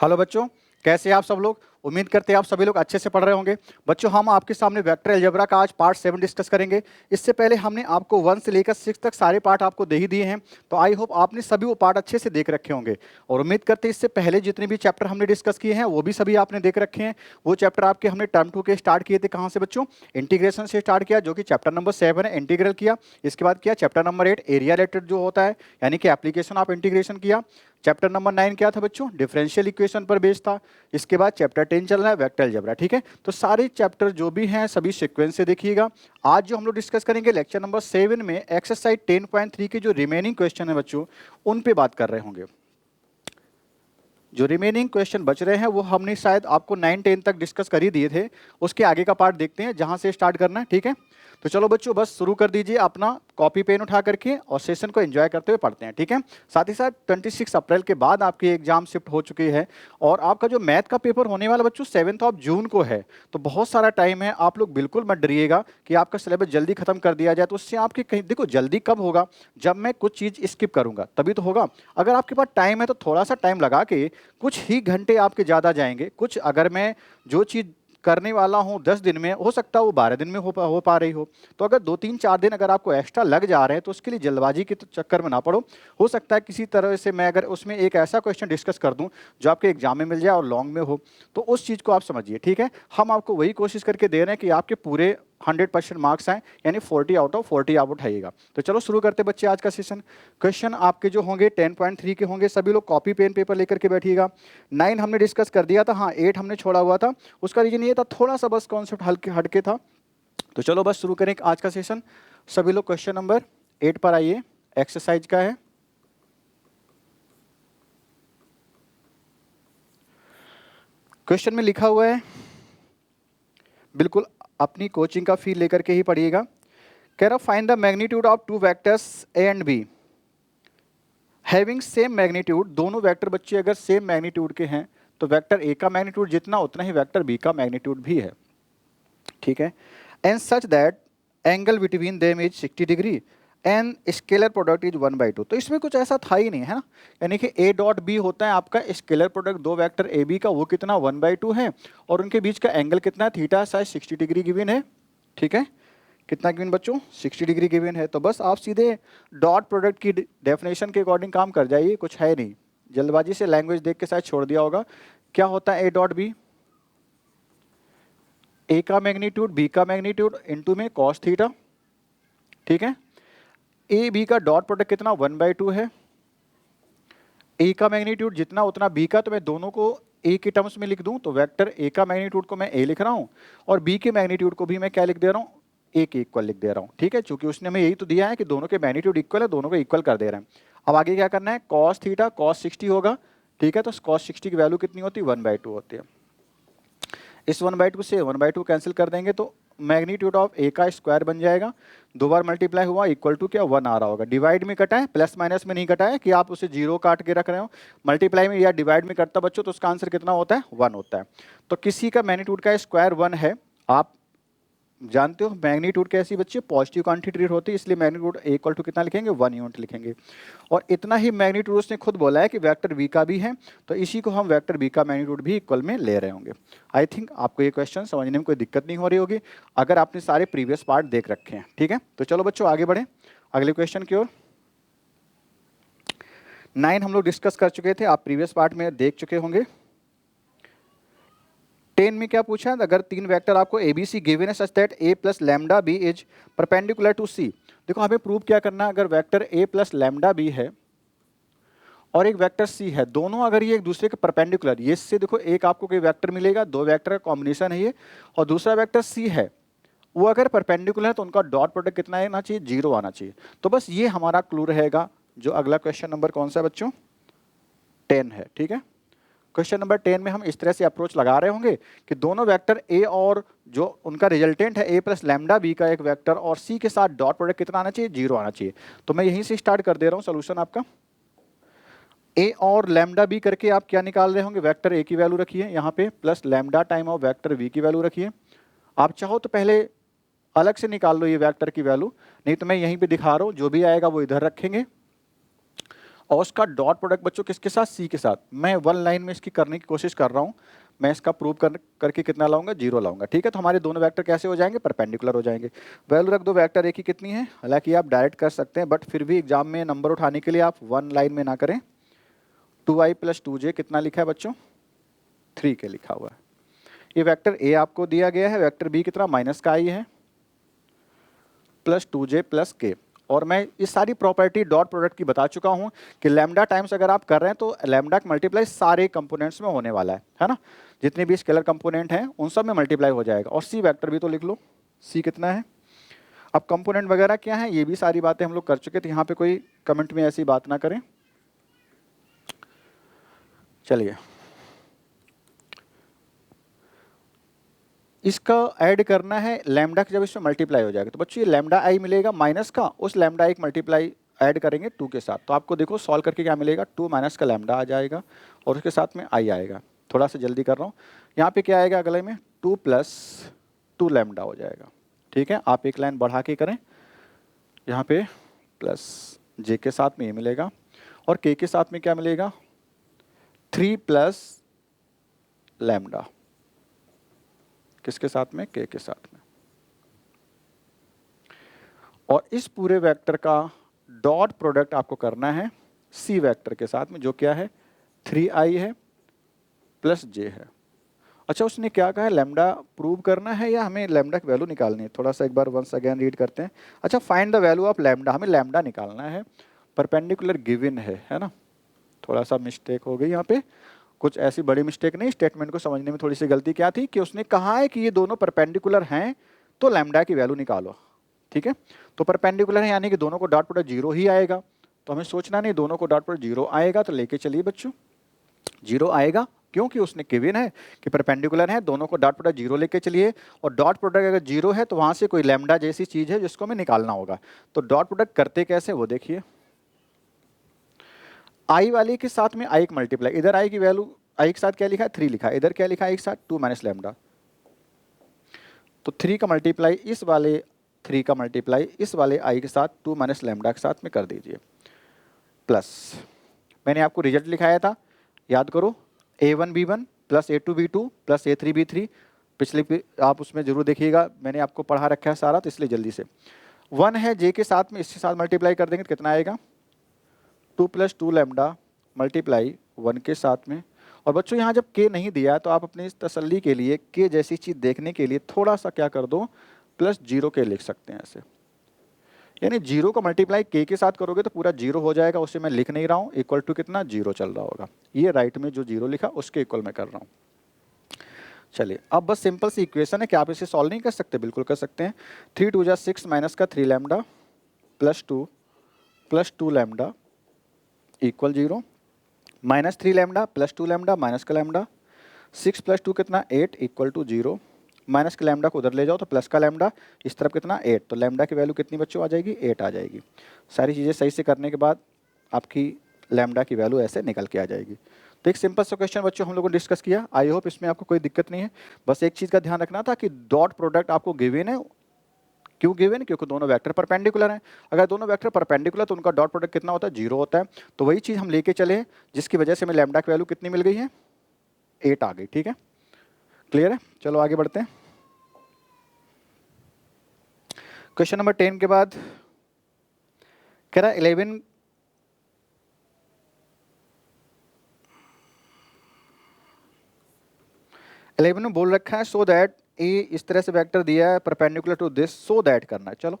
Hello बच्चों, कैसे हैं आप सब लोग। उम्मीद करते हैं आप सभी लोग अच्छे से पढ़ रहे होंगे। बच्चों, हम आपके सामने वेक्टर अलजेब्रा का आज पार्ट 7 डिस्कस करेंगे। इससे पहले हमने आपको 1 से लेकर 6 तक सारे पार्ट आपको दे ही दिए हैं, तो आई होप आपने सभी वो पार्ट अच्छे से देख रखे होंगे। और उम्मीद करते हैं इससे पहले जितने भी चैप्टर हमने डिस्कस किए हैं वो भी सभी आपने देख रखे हैं। वो चैप्टर आपके हमने टर्म 2 के स्टार्ट किए थे। कहाँ से बच्चों? इंटीग्रेशन से स्टार्ट किया, जो कि चैप्टर नंबर 7 है, इंटीग्रल किया। इसके बाद किया चैप्टर नंबर 8 एरिया रिलेटेड जो होता है, यानी कि एप्लीकेशन ऑफ इंटीग्रेशन किया। चैप्टर नंबर 9 क्या था बच्चों? डिफरेंशियल इक्वेशन पर बेस्ड था। इसके बाद चैप्टर 10 चल रहा है वेक्टर अलजेब्रा। ठीक है, तो सारे चैप्टर जो भी हैं सभी सीक्वेंस से देखिएगा। आज जो हम लोग डिस्कस करेंगे लेक्चर नंबर 7 में एक्सरसाइज 10.3 के जो रिमेनिंग क्वेश्चन है बच्चों, उन पे बात कर रहे होंगे। जो रिमेनिंग क्वेश्चन बच रहे हैं वो हमने शायद आपको 9-10 तक डिस्कस कर ही दिए थे। उसके आगे का पार्ट देखते हैं जहां से स्टार्ट करना है। ठीक है, तो चलो बच्चों बस शुरू कर दीजिए अपना कॉपी पेन उठा करके और सेशन को एंजॉय करते हुए पढ़ते हैं। ठीक है, साथ ही साथ 26 अप्रैल के बाद आपकी एग्जाम शिफ्ट हो चुकी है और आपका जो मैथ का पेपर होने वाला बच्चों 7 जून को है। तो बहुत सारा टाइम है, आप लोग बिल्कुल मत डरिएगा कि आपका सिलेबस जल्दी खत्म कर दिया जाए। तो उससे आपकी कहीं देखो जल्दी कब होगा, जब मैं कुछ चीज़ स्किप करूंगा तभी तो होगा। अगर आपके पास टाइम है तो थोड़ा सा टाइम लगा के कुछ ही घंटे आपके ज़्यादा जाएंगे। कुछ अगर मैं जो चीज़ करने वाला हूँ 10 दिन में, हो सकता है वो 12 दिन में हो पा रही हो। तो अगर 2-3-4 दिन अगर आपको एक्स्ट्रा लग जा रहे हैं तो उसके लिए जल्दबाजी के चक्कर में ना पड़ो। हो सकता है किसी तरह से मैं अगर उसमें एक ऐसा क्वेश्चन डिस्कस कर दूं जो आपके एग्जाम में मिल जाए और लॉन्ग में हो, तो उस चीज़ को आप समझिए। ठीक है, हम आपको वही कोशिश करके दे रहे हैं कि आपके पूरे 100% मार्क्स आए, यानी 40 आउट ऑफ 40 आप उठाइएगा। तो चलो शुरू करते बच्चे आज का सेशन। क्वेश्चन आपके जो होंगे 10.3 के होंगे। सभी लोग कॉपी पेन पेपर लेकर के बैठिएगा। 9 हमने डिस्कस कर दिया था, हाँ 8 हमने छोड़ा हुआ था। उसका रीजन ये था थोड़ा सा बस कॉन्सेप्ट हल्के हटके था। तो चलो बस शुरू करें आज का सेशन। सभी लोग क्वेश्चन नंबर 8 पर आइए। एक्सरसाइज का है। क्वेश्चन में लिखा हुआ है, बिल्कुल अपनी कोचिंग का फील लेकर के ही पढ़िएगा। कह रहा find the magnitude of two vectors A and be having same magnitude. दोनों वेक्टर बच्चे अगर सेम मैग्नीट्यूड के हैं तो वेक्टर ए का मैग्नीट्यूड जितना उतना ही वेक्टर बी का मैग्नीट्यूड भी है। ठीक है, and such that angle between them is 60 degree and scalar product is 1/2। तो इसमें कुछ ऐसा था ही नहीं है ना, यानी कि ए डॉट बी होता है आपका स्केलर प्रोडक्ट दो वेक्टर ए बी का, वो कितना 1/2 है और उनके बीच का एंगल कितना है थीटा, शायद 60 डिग्री गिवन है। ठीक है, कितना गिवन बच्चों? 60 डिग्री गिवन है। तो बस आप सीधे डॉट प्रोडक्ट की डेफिनेशन के अकॉर्डिंग काम कर जाइए, कुछ है नहीं। जल्दबाजी से लैंग्वेज देख के शायद छोड़ दिया होगा। क्या होता है ए डॉट बी? ए का मैग्नीट्यूड बी का मैग्नीट्यूड इनटू में कॉस थीटा। ठीक है, ए बी का डॉट प्रोडक्ट कितना 1/2 है। ए का मैग्नीट्यूड जितना उतना बी का, तो मैं दोनों को ए के टर्म्स में लिख दूं तो वेक्टर ए का मैग्नीट्यूड को मैं ए लिख रहा हूं और बी के मैग्नीट्यूड को भी मैं क्या लिख दे रहा हूं? ए के इक्वल लिख दे रहा हूं। ठीक है, चूंकि उसने हमें यही तो दिया है कि दोनों के मैग्नीट्यूड इक्वल है, दोनों को इक्वल कर दे रहे हैं। अब आगे क्या करना है? कॉस थीटा कॉस 60 होगा। ठीक है, तो कॉस 60 की वैल्यू कितनी होती है? 1/2 होती है। इस 1/2 से 1/2 कैंसिल कर देंगे तो मैग्नीट्यूड ऑफ ए का स्क्वायर बन जाएगा। दो बार मल्टीप्लाई हुआ इक्वल टू क्या 1 आ रहा होगा। डिवाइड में कटा है, प्लस माइनस में नहीं कटा है कि आप उसे जीरो काट के रख रहे हो। मल्टीप्लाई में या डिवाइड में करता बच्चों तो उसका आंसर कितना होता है? 1 होता है। तो किसी का मैग्नीट्यूड का स्क्वायर 1 है। आप जानते हो मैग्नीट्यूड कैसी बच्चे पॉजिटिव क्वांटिटी ट्रीट होती है, इसलिए मैग्नीट्यूड ए इक्वल टू कितना लिखेंगे? 1 यूनिट लिखेंगे। और इतना ही मैग्नीट्यूड उसने खुद बोला है कि वेक्टर बी का भी है, तो इसी को हम वेक्टर बी का मैग्नीट्यूड भी इक्वल में ले रहे होंगे। आई थिंक आपको ये क्वेश्चन समझने में कोई दिक्कत नहीं हो रही होगी अगर आपने सारे प्रीवियस पार्ट देख रखे हैं। ठीक है, तो चलो बच्चों आगे बढ़े अगले क्वेश्चन की ओर। 9 हम लोग डिस्कस कर चुके थे, आप प्रीवियस पार्ट में देख चुके होंगे। 10 में क्या पूछा है? अगर तीन वेक्टर आपको ए बी सी गिवन है such that a plus lambda b is perpendicular to c. देखो हमें प्रूव क्या करना है, अगर वेक्टर ए प्लस लैम्डा बी है और एक वेक्टर सी है, दोनों अगर ये एक दूसरे के परपेंडिकुलर, ये से देखो एक आपको कोई वेक्टर मिलेगा, दो वेक्टर का कॉम्बिनेशन है ये, और दूसरा वेक्टर सी है, वो अगर परपेंडिकुलर है तो उनका डॉट प्रोडक्ट कितना आना चाहिए? 0 आना चाहिए। तो बस ये हमारा क्लू रहेगा। जो अगला क्वेश्चन नंबर कौन सा है बच्चों? 10 है। ठीक है, क्वेश्चन नंबर 10 में हम इस तरह से अप्रोच लगा रहे होंगे कि दोनों वेक्टर ए और जो उनका रिजल्टेंट है ए प्लस लैम्डा बी का एक वेक्टर और सी के साथ डॉट प्रोडक्ट कितना आना चाहिए? 0 आना चाहिए। तो मैं यहीं से स्टार्ट कर दे रहा हूं सोल्यूशन आपका। ए और लैम्डा बी करके आप क्या निकाल रहे होंगे? वेक्टर ए की वैल्यू रखिए यहाँ पे plus lambda time of vector V की वैल्यू रखिए। आप चाहो तो पहले अलग से निकाल लो ये वेक्टर की वैल्यू, नहीं तो मैं यहीं पे दिखा रहा हूँ, जो भी आएगा वो इधर रखेंगे और उसका डॉट प्रोडक्ट बच्चों किसके साथ, सी के साथ। मैं वन लाइन में इसकी करने की कोशिश कर रहा हूँ, मैं इसका प्रूव करके कितना लाऊंगा, 0 लाऊंगा। ठीक है, तो हमारे दोनों वेक्टर कैसे हो जाएंगे, परपेंडिकुलर हो जाएंगे। वैल्यू रख दो वेक्टर ए की कितनी है, हालांकि आप डायरेक्ट कर सकते हैं, बट फिर भी एग्जाम में नंबर उठाने के लिए आप वन लाइन में ना करें। 2i + 2j कितना लिखा है बच्चों, 3k लिखा हुआ है। ये वेक्टर ए आपको दिया गया है, वेक्टर बी कितना माइनस का आई है, प्लस 2j + k। और मैं इस सारी प्रॉपर्टी डॉट प्रोडक्ट की बता चुका हूं कि लैम्डा टाइम्स अगर आप कर रहे हैं तो लैम्डा का मल्टीप्लाई सारे कंपोनेंट्स में होने वाला है ना, जितने भी स्केलर कंपोनेंट हैं उन सब में मल्टीप्लाई हो जाएगा। और सी वेक्टर भी तो लिख लो, सी कितना है। अब कंपोनेंट वगैरह क्या है, ये भी सारी बातें हम लोग कर चुके थे, यहाँ पे कोई कमेंट में ऐसी बात ना करें। चलिए, इसका ऐड करना है लैम्डा जब इसमें मल्टीप्लाई हो जाएगा तो बच्चों ये लैम्डा आई मिलेगा माइनस का, उस लैम्डा एक मल्टीप्लाई ऐड करेंगे 2 के साथ, तो आपको देखो सॉल्व करके क्या मिलेगा, 2 माइनस का लैम्डा आ जाएगा और उसके साथ में आई आएगा। थोड़ा सा जल्दी कर रहा हूँ, यहाँ पे क्या आएगा अगले में, 2 + 2 लैम्डा हो जाएगा। ठीक है, आप एक लाइन बढ़ा के करें, यहाँ पे प्लस जे के साथ में ये मिलेगा और के के साथ में क्या मिलेगा, 3 + लैम्डा, किसके साथ में, के साथ में। और इस पूरे वेक्टर का डॉट प्रोडक्ट आपको करना है सी वेक्टर के साथ में, जो क्या है 3i है + j है। अच्छा, उसने क्या कहा है, लैम्डा प्रूव करना है या हमें लैम्डा की वैल्यू निकालनी है। थोड़ा सा एक बार वंस अगेन रीड करते हैं। अच्छा, find the value of lambda, हमें लैम्डा निकालना है, परपेंडिकुलर गिवन है ना। थोड़ा सा मिस्टेक हो गई यहाँ पे, कुछ ऐसी बड़ी मिस्टेक नहीं, स्टेटमेंट को समझने में थोड़ी सी गलती क्या थी कि उसने कहा है कि ये दोनों परपेंडिकुलर हैं तो लैम्डा की वैल्यू निकालो। ठीक है, तो परपेंडिकुलर है यानी कि दोनों को डॉट प्रोडक्ट 0 ही आएगा, तो हमें सोचना नहीं, दोनों को डॉट प्रोडक्ट 0 आएगा तो लेके चलिए बच्चों, 0 आएगा क्योंकि उसने गिवन है कि परपेंडिकुलर है, दोनों को डॉट प्रोडक्ट 0 लेके चलिए। और डॉट प्रोडक्ट अगर 0 है तो वहां से कोई लैम्डा जैसी चीज है जिसको हमें निकालना होगा। तो डॉट प्रोडक्ट करते कैसे वो देखिए, आई वाले के साथ में आई एक मल्टीप्लाई, इधर आई की वैल्यू आई के साथ क्या लिखा है 3 लिखा है, इधर क्या लिखा है एक साथ 2 - लैम्डा, तो 3 का मल्टीप्लाई इस वाले 3 का मल्टीप्लाई इस वाले आई के साथ 2 - लैम्डा के साथ में कर दीजिए, प्लस मैंने आपको रिजल्ट लिखाया था याद करो, a1 b1 + a2 b2 + a3 b3, पिछले आप उसमें जरूर देखिएगा, मैंने आपको पढ़ा रखा है सारा, तो इसलिए जल्दी से 1 है जे के साथ में, इसके साथ मल्टीप्लाई कर देंगे तो कितना आएगा 2 + 2 लैम्डा मल्टीप्लाई 1 के साथ में। और बच्चों यहाँ जब k नहीं दिया तो आप अपनी इस तसल्ली के लिए k जैसी चीज देखने के लिए थोड़ा सा क्या कर दो, +0k लिख सकते हैं ऐसे, यानी 0 का मल्टीप्लाई k के साथ करोगे तो पूरा 0 हो जाएगा, उसे मैं लिख नहीं रहा हूँ, इक्वल टू कितना 0 चल रहा होगा, ये राइट में जो 0 लिखा उसके इक्वल मैं कर रहा हूँ। चलिए, अब बस सिंपल सी इक्वेशन है कि आप इसे सॉल्व नहीं कर सकते, बिल्कुल कर सकते हैं। 3 × 2 = 6 माइनस का 3 lambda +2 + 2 lambda equal 0, -3 lambda +2 lambda minus का लैम्डा, 6 + 2 कितना 8 इक्वल टू 0, माइनस के लैम्डा को उधर ले जाओ तो प्लस का लैम्डा, इस तरफ कितना 8, तो लैम्डा की वैल्यू कितनी बच्चों आ जाएगी 8 आ जाएगी। सारी चीज़ें सही से करने के बाद आपकी लैम्डा की वैल्यू ऐसे निकल के आ जाएगी। तो एक सिंपल सा क्वेश्चन बच्चों हम लोगों ने डिस्कस किया, आई होप इसमें आपको कोई दिक्कत नहीं है। बस एक चीज़ का ध्यान रखना था कि डॉट प्रोडक्ट आपको गिवन है, क्यों गिवन, क्योंकि दोनों वेक्टर परपेंडिकुलर हैं। अगर दोनों वेक्टर परपेंडिकुलर तो उनका डॉट प्रोडक्ट कितना होता है 0 होता है, तो वही चीज़ हम लेके चले जिसकी वजह से हमें लैम्डा की वैल्यू कितनी मिल गई है 8 आ गई। ठीक है, क्लियर है, चलो आगे बढ़ते हैं। क्वेश्चन नंबर 10 के बाद कह रहा 11 में बोल रखा है सो दैट ए इस तरह से वेक्टर दिया है perpendicular to this, so that करना है। चलो,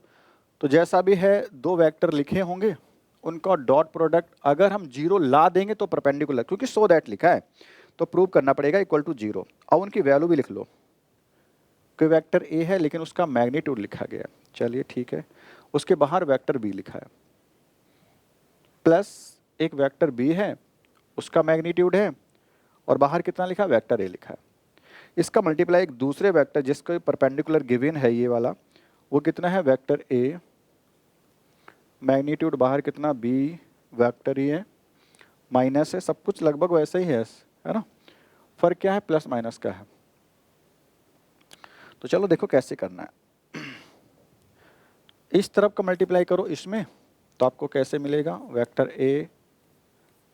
तो जैसा भी है दो वेक्टर लिखे होंगे उनका डॉट प्रोडक्ट अगर हम 0 ला देंगे तो परपेंडिकुलर, क्योंकि सो दैट लिखा है तो प्रूव करना पड़ेगा इक्वल टू 0। अब उनकी वैल्यू भी लिख लो, कोई वेक्टर ए है लेकिन उसका मैग्नीट्यूड लिखा गया, चलिए ठीक है, उसके बाहर वेक्टर बी लिखा है, प्लस एक वेक्टर बी है उसका मैग्नीट्यूड है और बाहर कितना लिखा वेक्टर ए लिखा है। इसका मल्टीप्लाई एक दूसरे वेक्टर जिसका परपेंडिकुलर गिवन है ये वाला, वो कितना है वेक्टर ए, मैग्नीट्यूड बाहर कितना बी, वेक्टर ही है, माइनस है, सब कुछ लगभग वैसे ही है ना, फर्क क्या है प्लस माइनस का है। तो चलो देखो कैसे करना है, इस तरफ का मल्टीप्लाई करो इसमें तो आपको कैसे मिलेगा वेक्टर ए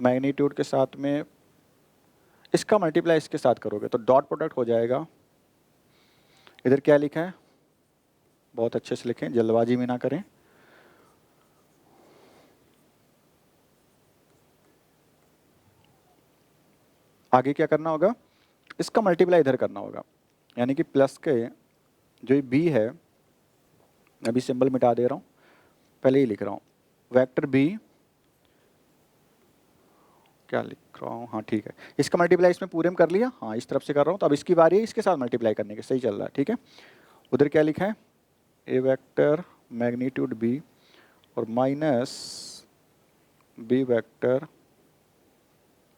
मैग्नीट्यूड के साथ में इसका मल्टीप्लाई इसके साथ करोगे तो डॉट प्रोडक्ट हो जाएगा। इधर क्या लिखा है, बहुत अच्छे से लिखें, जल्दबाजी में ना करें। आगे क्या करना होगा, इसका मल्टीप्लाई इधर करना होगा, यानी कि प्लस के जो ये बी है, अभी सिंबल मिटा दे रहा हूँ, पहले ही लिख रहा हूँ, वेक्टर बी, क्या लिख रहा हूँ, हाँ ठीक है, इसका मल्टीप्लाई इसमें पूरे में कर लिया, हाँ इस तरफ से कर रहा हूँ, तो अब इसकी बारी है इसके साथ मल्टीप्लाई करने की, सही चल रहा है, ठीक है। उधर क्या लिखा है, ए वेक्टर मैग्नीट्यूड बी और minus B vector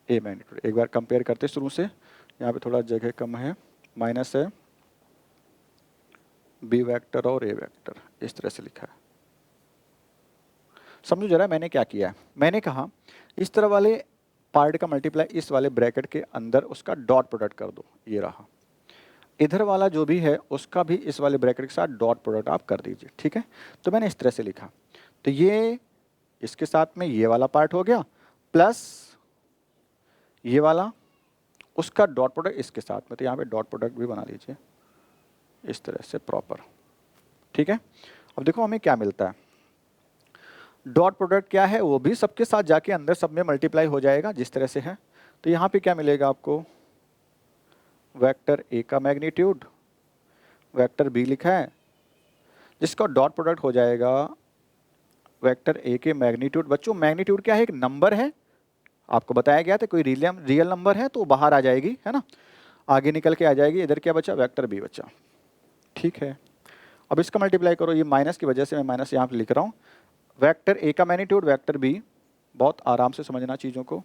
A magnitude. एक बार कंपेयर करते शुरू से, यहाँ पे थोड़ा जगह कम है, माइनस है बी वेक्टर और ए वेक्टर, इस तरह से लिखा है। समझो जरा मैंने क्या किया है, मैंने कहा इस तरह वाले पार्ट का मल्टीप्लाई इस वाले ब्रैकेट के अंदर उसका डॉट प्रोडक्ट कर दो, ये रहा। इधर वाला जो भी है उसका भी इस वाले ब्रैकेट के साथ डॉट प्रोडक्ट आप कर दीजिए, ठीक है। तो मैंने इस तरह से लिखा, तो ये इसके साथ में ये वाला पार्ट हो गया, प्लस ये वाला उसका डॉट प्रोडक्ट इसके साथ में, तो यहाँ पे डॉट प्रोडक्ट भी बना लीजिए इस तरह से प्रॉपर, ठीक है। अब देखो हमें क्या मिलता है, डॉट प्रोडक्ट क्या है, वो भी सबके साथ जाके अंदर सब में मल्टीप्लाई हो जाएगा जिस तरह से है। तो यहाँ पे क्या मिलेगा आपको, वेक्टर ए का मैग्नीट्यूड, वेक्टर बी लिखा है जिसका डॉट प्रोडक्ट हो जाएगा वेक्टर ए के मैग्नीट्यूड। बच्चों मैग्नीट्यूड क्या है, एक नंबर है, आपको बताया गया था कोई रियल नंबर है तो बाहर आ जाएगी, है ना, आगे निकल के आ जाएगी। इधर क्या बचा, वेक्टर बी बचा, ठीक है। अब इसका मल्टीप्लाई करो, ये माइनस की वजह से मैं माइनस यहाँ पे लिख रहा हूँ, वेक्टर ए का मैग्नीट्यूड वेक्टर बी, बहुत आराम से समझना चीज़ों को,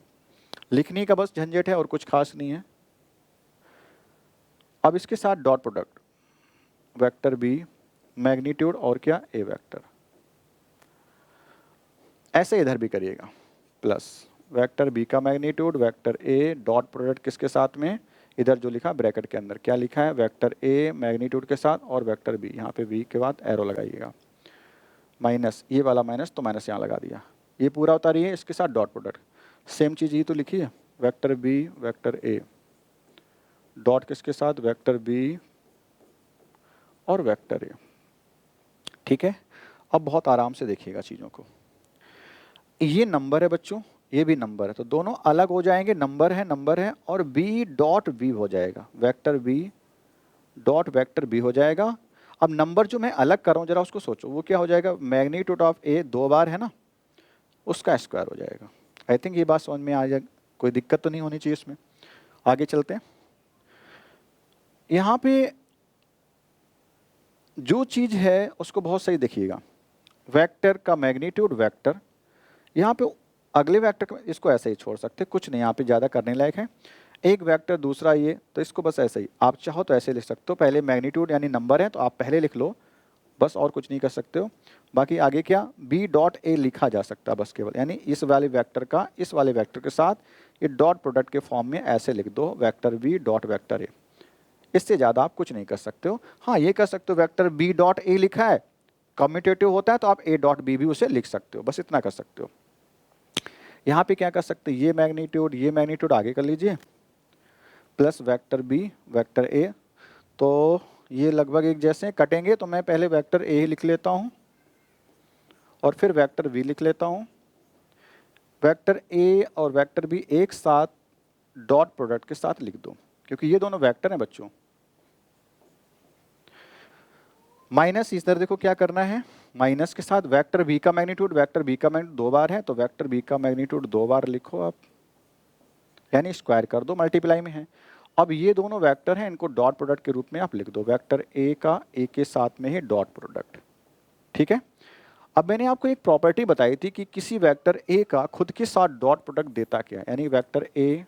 लिखने का बस झंझट है और कुछ खास नहीं है। अब इसके साथ dot product vector B magnitude और क्या, ए वेक्टर, ऐसे इधर भी करिएगा, प्लस वेक्टर बी का magnitude vector A dot product किसके साथ में, इधर जो लिखा ब्रैकेट के अंदर क्या लिखा है, वेक्टर ए मैग्नीट्यूड के साथ और वेक्टर बी, यहाँ पे बी के बाद एरो लगाइएगा, माइनस ये वाला माइनस तो माइनस यहाँ लगा दिया, ये पूरा उतारिए, है इसके साथ डॉट प्रोडक्ट, सेम चीज़ ये तो लिखी है, vector B vector A dot किसके साथ, वेक्टर बी और वेक्टर ए, ठीक है। अब बहुत आराम से देखिएगा चीज़ों को, ये नंबर है बच्चों, ये भी नंबर है, तो दोनों अलग हो जाएंगे, नंबर है और बी डॉट बी हो जाएगा, vector B dot vector B हो जाएगा। अब नंबर जो मैं अलग कर रहा हूँ जरा उसको सोचो, वो क्या हो जाएगा, मैग्नीट्यूड ऑफ ए 2 बार है ना, उसका स्क्वायर हो जाएगा। आई थिंक ये बात समझ में आ जाए, कोई दिक्कत तो नहीं होनी चाहिए इसमें। आगे चलते हैं, यहाँ पे जो चीज़ है उसको बहुत सही देखिएगा, वेक्टर का मैग्नीट्यूड वेक्टर, यहाँ पे अगले वेक्टर इसको ऐसे ही छोड़ सकते, कुछ नहीं यहाँ पे ज़्यादा करने लायक है, एक वेक्टर दूसरा ये, तो इसको बस ऐसे ही आप चाहो तो ऐसे लिख सकते हो, पहले मैग्नीट्यूड यानी नंबर है तो आप पहले लिख लो बस, और कुछ नहीं कर सकते हो। बाकी आगे क्या, बी डॉट ए लिखा जा सकता है बस केवल, यानी इस वाले वेक्टर का इस वाले वेक्टर के साथ ये डॉट प्रोडक्ट के फॉर्म में ऐसे लिख दो, vector B dot vector A, इससे ज़्यादा आप कुछ नहीं कर सकते हो। हाँ ये कर सकते हो, वेक्टर बी डॉट ए लिखा है, कम्यूटेटिव होता है तो आप ए डॉट बी भी उसे लिख सकते हो, बस इतना कर सकते हो। यहाँ पे क्या कर सकते हैं, ये मैग्नीट्यूड आगे कर लीजिए, plus vector B vector A, तो ये लगभग एक जैसे कटेंगे, तो मैं पहले वेक्टर ए ही लिख लेता हूँ और फिर वेक्टर बी लिख लेता हूँ। वेक्टर ए और वेक्टर बी एक साथ डॉट प्रोडक्ट के साथ लिख दो, क्योंकि ये दोनों वेक्टर हैं बच्चों। माइनस इस तरह देखो क्या करना है, माइनस के साथ वेक्टर बी का मैग्नीट्यूड 2 बार है, तो वेक्टर बी का मैग्नीट्यूड 2 बार लिखो आप, यानी स्क्वायर कर दो, मल्टीप्लाई में है। अब ये दोनों वेक्टर हैं, इनको डॉट प्रोडक्ट के रूप में आप लिख दो, वेक्टर ए का ए के साथ में ही डॉट प्रोडक्ट, ठीक है। अब मैंने आपको एक प्रॉपर्टी बताई थी कि किसी वेक्टर ए का खुद के साथ डॉट प्रोडक्ट देता क्या है, यानी वेक्टर ए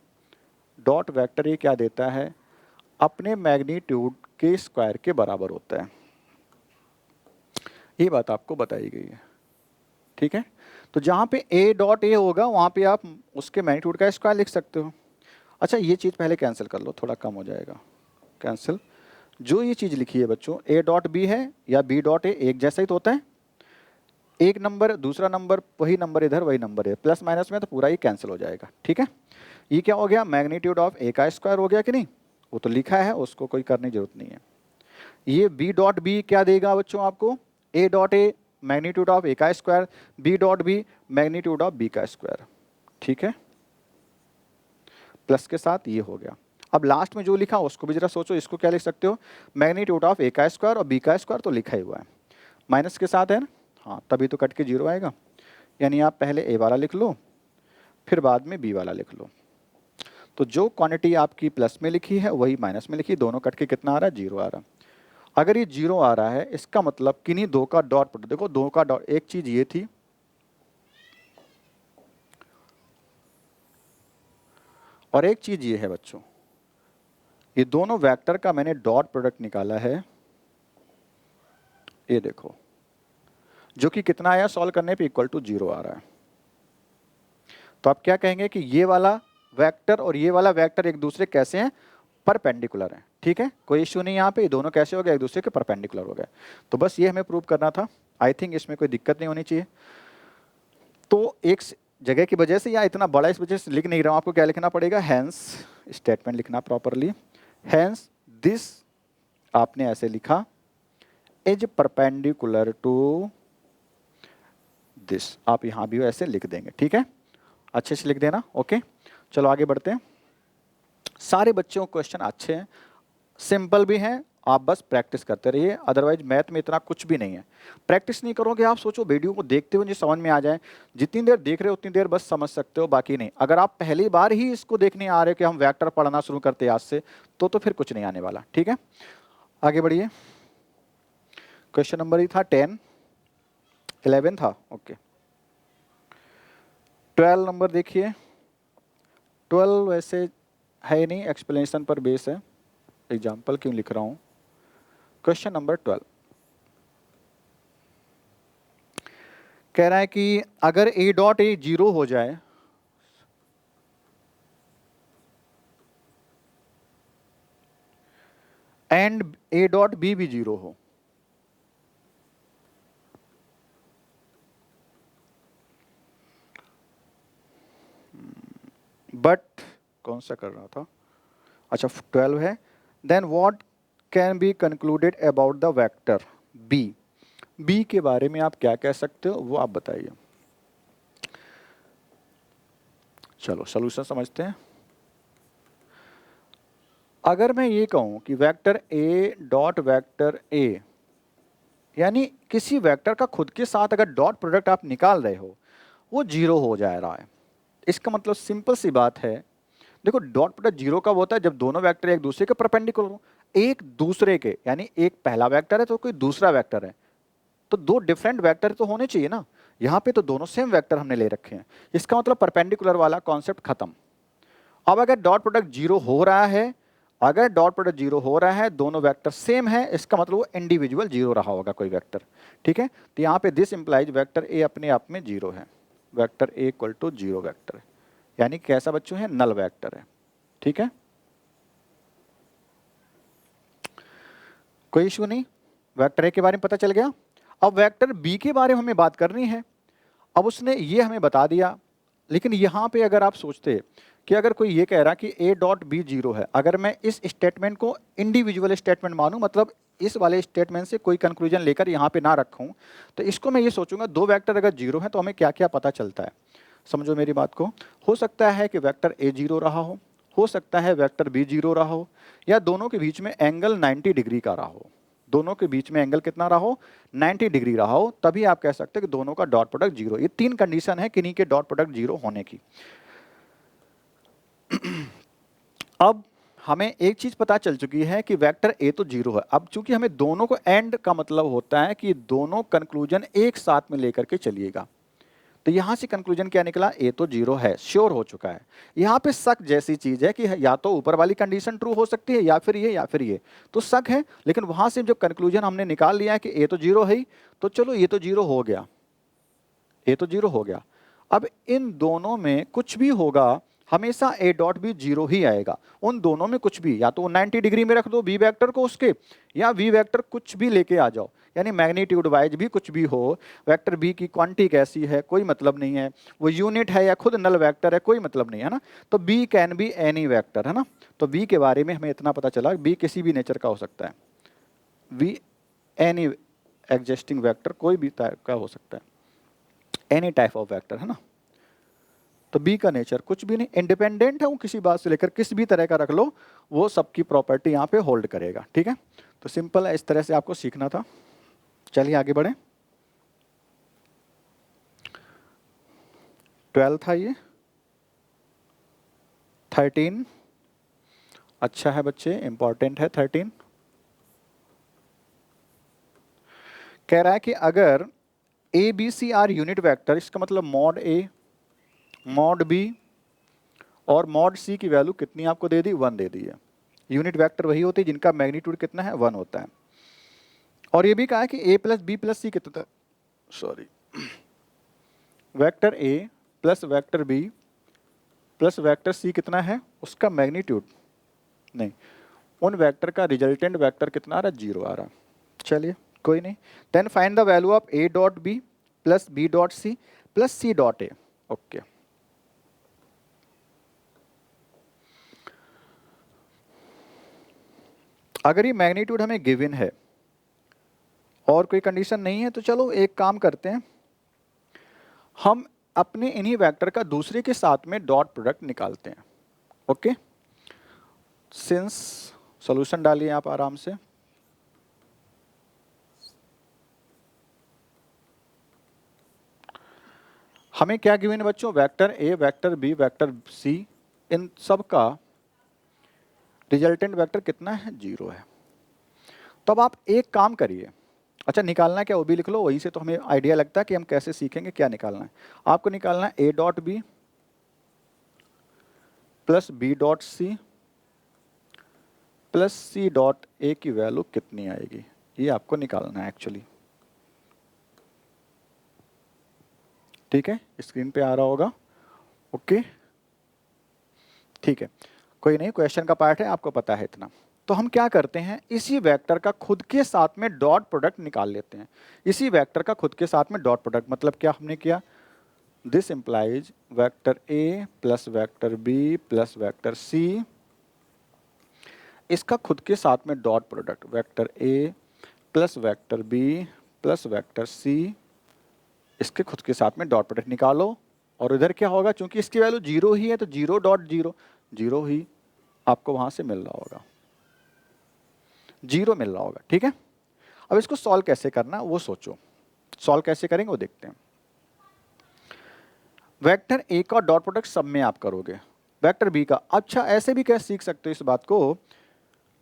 डॉट वेक्टर ए क्या देता है, अपने मैग्नीट्यूड के स्क्वायर के बराबर होता है, ये बात आपको बताई गई है, ठीक है। तो जहाँ पे ए डॉट ए होगा वहाँ पे आप उसके मैग्नीट्यूड का स्क्वायर लिख सकते हो। अच्छा ये चीज़ पहले कैंसिल कर लो, थोड़ा कम हो जाएगा, कैंसिल। जो ये चीज़ लिखी है बच्चों, ए डॉट बी है या बी डॉट ए एक जैसा ही तो होता है, एक नंबर दूसरा नंबर वही नंबर इधर वही नंबर है, प्लस माइनस में तो पूरा ही कैंसिल हो जाएगा। ठीक है, ये क्या हो गया, मैग्नीट्यूड ऑफ ए का स्क्वायर हो गया कि नहीं, वो तो लिखा है, उसको कोई करने की जरूरत नहीं है। ये बी डॉट बी क्या देगा बच्चों आपको, a dot a magnitude of a का square, b dot b magnitude of b का स्क्वायर। ठीक है, प्लस के साथ ये हो गया। अब लास्ट में जो लिखा उसको भी जरा सोचो, इसको क्या लिख सकते हो, मैग्नीट्यूड ऑफ ए का स्क्वायर और बी का स्क्वायर तो लिखा ही हुआ है, माइनस के साथ है ना, हाँ तभी तो कट के जीरो आएगा। यानी आप पहले ए वाला लिख लो फिर बाद में बी वाला लिख लो। तो जो क्वांटिटी आपकी प्लस में लिखी है वही माइनस में लिखी, दोनों कट के कितना आ रहा है, जीरो आ रहा है। अगर ये जीरो आ रहा है इसका मतलब किन्हीं दो का डॉट प्रोडक्ट, देखो दो का डॉट, एक चीज ये थी और एक चीज ये है बच्चों, ये दोनों वेक्टर का मैंने डॉट प्रोडक्ट निकाला है, ये देखो, जो कि कितना आया सॉल्व करने पे इक्वल टू जीरो आ रहा है। तो आप क्या कहेंगे कि ये वाला वेक्टर और ये वाला वेक्टर एक दूसरे कैसे हैं, परपेंडिकुलर हैं। ठीक है, कोई इश्यू नहीं यहाँ पे, ये दोनों कैसे हो गए, एक दूसरे के परपेंडिकुलर हो गए। तो बस ये हमें प्रूव करना था, आई थिंक इसमें कोई दिक्कत नहीं होनी चाहिए। तो एक जगह की वजह से या इतना बड़ा इस वजह से लिख नहीं रहा हूँ, आपको क्या लिखना पड़ेगा, हैंस स्टेटमेंट लिखना प्रॉपरली, हैंस दिस आपने ऐसे लिखा, इज परपेंडिकुलर टू दिस, आप यहाँ भी ऐसे लिख देंगे। ठीक है, अच्छे से लिख देना। ओके, चलो आगे बढ़ते हैं। सारे बच्चों को क्वेश्चन अच्छे हैं, सिंपल भी हैं, आप बस प्रैक्टिस करते रहिए, अदरवाइज मैथ में इतना कुछ भी नहीं है। प्रैक्टिस नहीं करोगे, आप सोचो वीडियो को देखते हुए समझ में आ जाए, जितनी देर देख रहे हो उतनी देर बस समझ सकते हो, बाकी नहीं। अगर आप पहली बार ही इसको देखने आ रहे हो कि हम वेक्टर पढ़ना शुरू करते आज से, तो फिर कुछ नहीं आने वाला। ठीक है, आगे बढ़िए। क्वेश्चन नंबर ही था 10, 11 था, ओके। 12 नंबर देखिए, 12 वैसे है नहीं, एक्सप्लेनेशन पर बेस है, एग्जाम्पल क्यों लिख रहा हूं। क्वेश्चन नंबर 12 कह रहा है कि अगर ए डॉट ए जीरो हो जाए एंड ए डॉट बी भी जीरो हो, बट कौन सा कर रहा था, अच्छा 12 है, then what can be concluded about the vector B, B के बारे में आप क्या कह सकते हो वो आप बताइए। चलो सॉल्यूशन समझते हैं। अगर मैं ये कहूं कि वेक्टर ए डॉट वेक्टर ए, यानी किसी वेक्टर का खुद के साथ अगर डॉट प्रोडक्ट आप निकाल रहे हो वो जीरो हो जा रहा है, इसका मतलब सिंपल सी बात है, देखो डॉट प्रोडक्ट जीरो कब होता है, जब दोनों वेक्टर एक दूसरे के परपेंडिकुलर हो, एक दूसरे के, यानी एक पहला वेक्टर है तो कोई दूसरा वेक्टर है, तो दो डिफरेंट वेक्टर तो होने चाहिए ना, यहाँ पे तो दोनों सेम वेक्टर हमने ले रखे हैं, इसका मतलब परपेंडिकुलर वाला कॉन्सेप्ट खत्म। अब अगर डॉट प्रोडक्ट जीरो हो रहा है, अगर डॉट प्रोडक्ट जीरो हो रहा है, दोनों वेक्टर सेम है, इसका मतलब वो इंडिविजुअल जीरो रहा होगा कोई वेक्टर। ठीक है, तो यहाँ पे दिस इंप्लाइज वेक्टर ए अपने आप में जीरो है, vector A equal to zero vector है, यानी कैसा बच्चों है, नल वेक्टर है। ठीक है, कोई इशू नहीं, वेक्टर ए के बारे में पता चल गया। अब वेक्टर बी के बारे में हमें बात करनी है। अब उसने ये हमें बता दिया, लेकिन यहाँ पे अगर आप सोचते कि अगर कोई ये कह रहा कि ए डॉट बी जीरो है, अगर मैं इस स्टेटमेंट को इंडिविजुअल स्टेटमेंट मानूं, मतलब इस वाले स्टेटमेंट से कोई कंक्लूजन लेकर यहाँ पे ना रखूं, तो इसको मैं ये सोचूंगा दो वेक्टर अगर जीरो है तो हमें क्या क्या पता चलता है। समझो मेरी बात को, हो सकता है कि वेक्टर ए जीरो रहा हो सकता है वेक्टर बी जीरो रहा हो, या दोनों के बीच में एंगल 90 डिग्री का रहा हो, दोनों के बीच में एंगल कितना रहा हो, 90 डिग्री रहा हो, तभी आप कह सकते हैं कि दोनों का डॉट प्रोडक्ट जीरो। ये तीन कंडीशन है किन्हीं के डॉट प्रोडक्ट जीरो होने की। अब हमें एक चीज पता चल चुकी है कि वेक्टर ए तो जीरो है। अब चूंकि हमें दोनों को एंड का मतलब होता है कि दोनों कंक्लूजन एक साथ में लेकर के चलिएगा, तो यहां से कंक्लूजन क्या निकला, ए तो जीरो है, श्योर हो चुका है। यहां पे शक जैसी चीज है कि या तो ऊपर वाली कंडीशन ट्रू हो सकती है या फिर ये, तो शक है, लेकिन वहां से जब कंक्लूजन हमने निकाल लिया है कि ए तो जीरो है ही, तो चलो ये तो जीरो हो गया, ए तो जीरो हो गया। अब इन दोनों में कुछ भी होगा, हमेशा ए डॉट बी जीरो ही आएगा। उन दोनों में कुछ भी, या तो 90 डिग्री में रख दो बी वेक्टर को उसके, या वी वेक्टर कुछ भी लेके आ जाओ, यानी मैग्नीट्यूड वाइज भी कुछ भी हो, वेक्टर बी की क्वांटिटी कैसी है कोई मतलब नहीं है, वो यूनिट है या खुद नल वेक्टर है कोई मतलब नहीं है ना। तो B can be any vector, है ना। तो बी के बारे में हमें इतना पता चला, बी किसी भी नेचर का हो सकता है, बी एनी एग्जिस्टिंग वेक्टर, कोई भी टाइप का हो सकता है, एनी टाइप ऑफ वेक्टर, है ना। तो बी का नेचर कुछ भी नहीं, इंडिपेंडेंट है वो किसी बात से लेकर, किसी भी तरह का रख लो वो सबकी प्रॉपर्टी यहाँ पे होल्ड करेगा, ठीक है। तो सिंपल है, इस तरह से आपको सीखना था। चलिए आगे बढ़े। 12 था ये, 13 अच्छा है बच्चे, इंपॉर्टेंट है 13। कह रहा है कि अगर A B C are unit vector, इसका मतलब मॉड ए, मॉड बी और मॉड सी की वैल्यू कितनी आपको दे दी, 1 दे दी है। यूनिट वेक्टर वही होती है जिनका मैग्नीट्यूड कितना है, 1 होता है। और ये भी कहा है कि A plus B plus C कितना, सॉरी, वेक्टर ए plus vector B plus vector C कितना है, उसका मैग्नीट्यूड नहीं, उन वेक्टर का रिजल्टेंट वेक्टर कितना आ रहा है, 0 आ रहा है। चलिए कोई नहीं। Then find the value of A dot B plus B dot C plus C dot A. Okay, अगर ये मैग्नीट्यूड हमें गिवन है और कोई कंडीशन नहीं है, तो चलो एक काम करते हैं, हम अपने इन्हीं वेक्टर का दूसरे के साथ में डॉट प्रोडक्ट निकालते हैं। ओके, सिंस सॉल्यूशन डालिए आप आराम से। हमें क्या गिवन है बच्चों, vector a, vector B, vector c, इन सब का रिजल्टेंट वेक्टर कितना है, 0 है। तो अब आप एक काम करिए, अच्छा निकालना क्या वो भी लिख लो, वहीं से तो हमें आइडिया लगता है कि हम कैसे सीखेंगे क्या निकालना है। आपको निकालना है A dot B plus B dot C plus C dot A की वैल्यू कितनी आएगी, ये आपको निकालना है एक्चुअली। ठीक है, स्क्रीन पे आ रहा होगा। ओके ठीक है, कोई नहीं, क्वेश्चन का पार्ट है, आपको पता है इतना। तो हम क्या करते हैं, इसी वेक्टर का खुद के साथ में डॉट प्रोडक्ट निकाल लेते हैं। इसी वेक्टर का खुद के साथ में डॉट प्रोडक्ट मतलब क्या हमने किया, this implies vector A plus vector B plus vector C, इसका खुद के साथ में डॉट प्रोडक्ट वेक्टर ए plus vector B plus vector C, इसके खुद के साथ में डॉट प्रोडक्ट निकालो। और इधर क्या होगा, क्योंकि इसकी वैल्यू 0 ही है तो 0 डॉट 0, 0 ही आपको वहां से मिल रहा होगा, 0 मिल रहा होगा। ठीक है, अब इसको सॉल्व कैसे करना वो सोचो, सॉल्व कैसे करेंगे वो देखते हैं। वेक्टर ए का डॉट प्रोडक्ट सब में आप करोगे, वेक्टर बी का, अच्छा ऐसे भी कैसे सीख सकते हो इस बात को,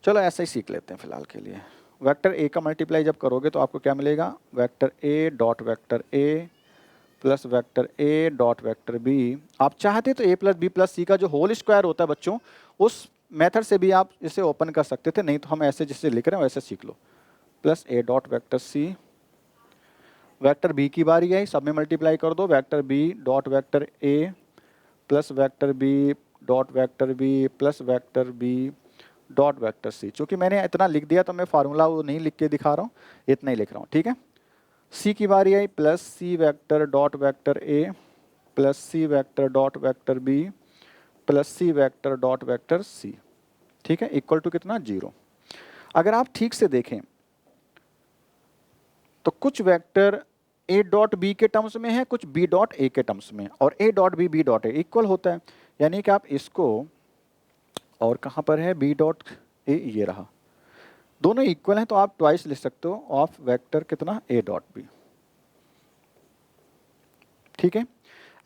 चलो ऐसे ही सीख लेते हैं फिलहाल के लिए। वेक्टर ए का मल्टीप्लाई जब करोगे तो आपको क्या मिलेगा, vector A dot vector A plus vector A dot vector B. आप चाहते तो A plus B plus C का जो होल स्क्वायर होता है बच्चों, उस मेथड से भी आप इसे ओपन कर सकते थे, नहीं तो हम ऐसे जिससे लिख रहे हैं वैसे सीख लो, plus a dot vector c. Vector b की बारी है, सब में मल्टीप्लाई कर दो, वेक्टर बी डॉट वेक्टर ए plus vector B dot vector B plus vector B dot vector c. चूंकि मैंने इतना लिख दिया तो मैं फार्मूला वो नहीं लिख के दिखा रहा हूँ, इतना ही लिख रहा हूँ। ठीक है, सी की बारी आई, plus C vector dot vector ए plus C vector dot vector B plus C vector dot vector C. ठीक है, इक्वल टू कितना, 0। अगर आप ठीक से देखें तो कुछ वेक्टर ए डॉट बी के टर्म्स में है, कुछ बी डॉट ए के टर्म्स में, और A dot B dot A equal होता है, यानी कि आप इसको, और कहाँ पर है बी डॉट ए, ये रहा, दोनों इक्वल हैं तो आप ट्वाइस लिख सकते हो ऑफ वेक्टर कितना, ए डॉट बी। ठीक है,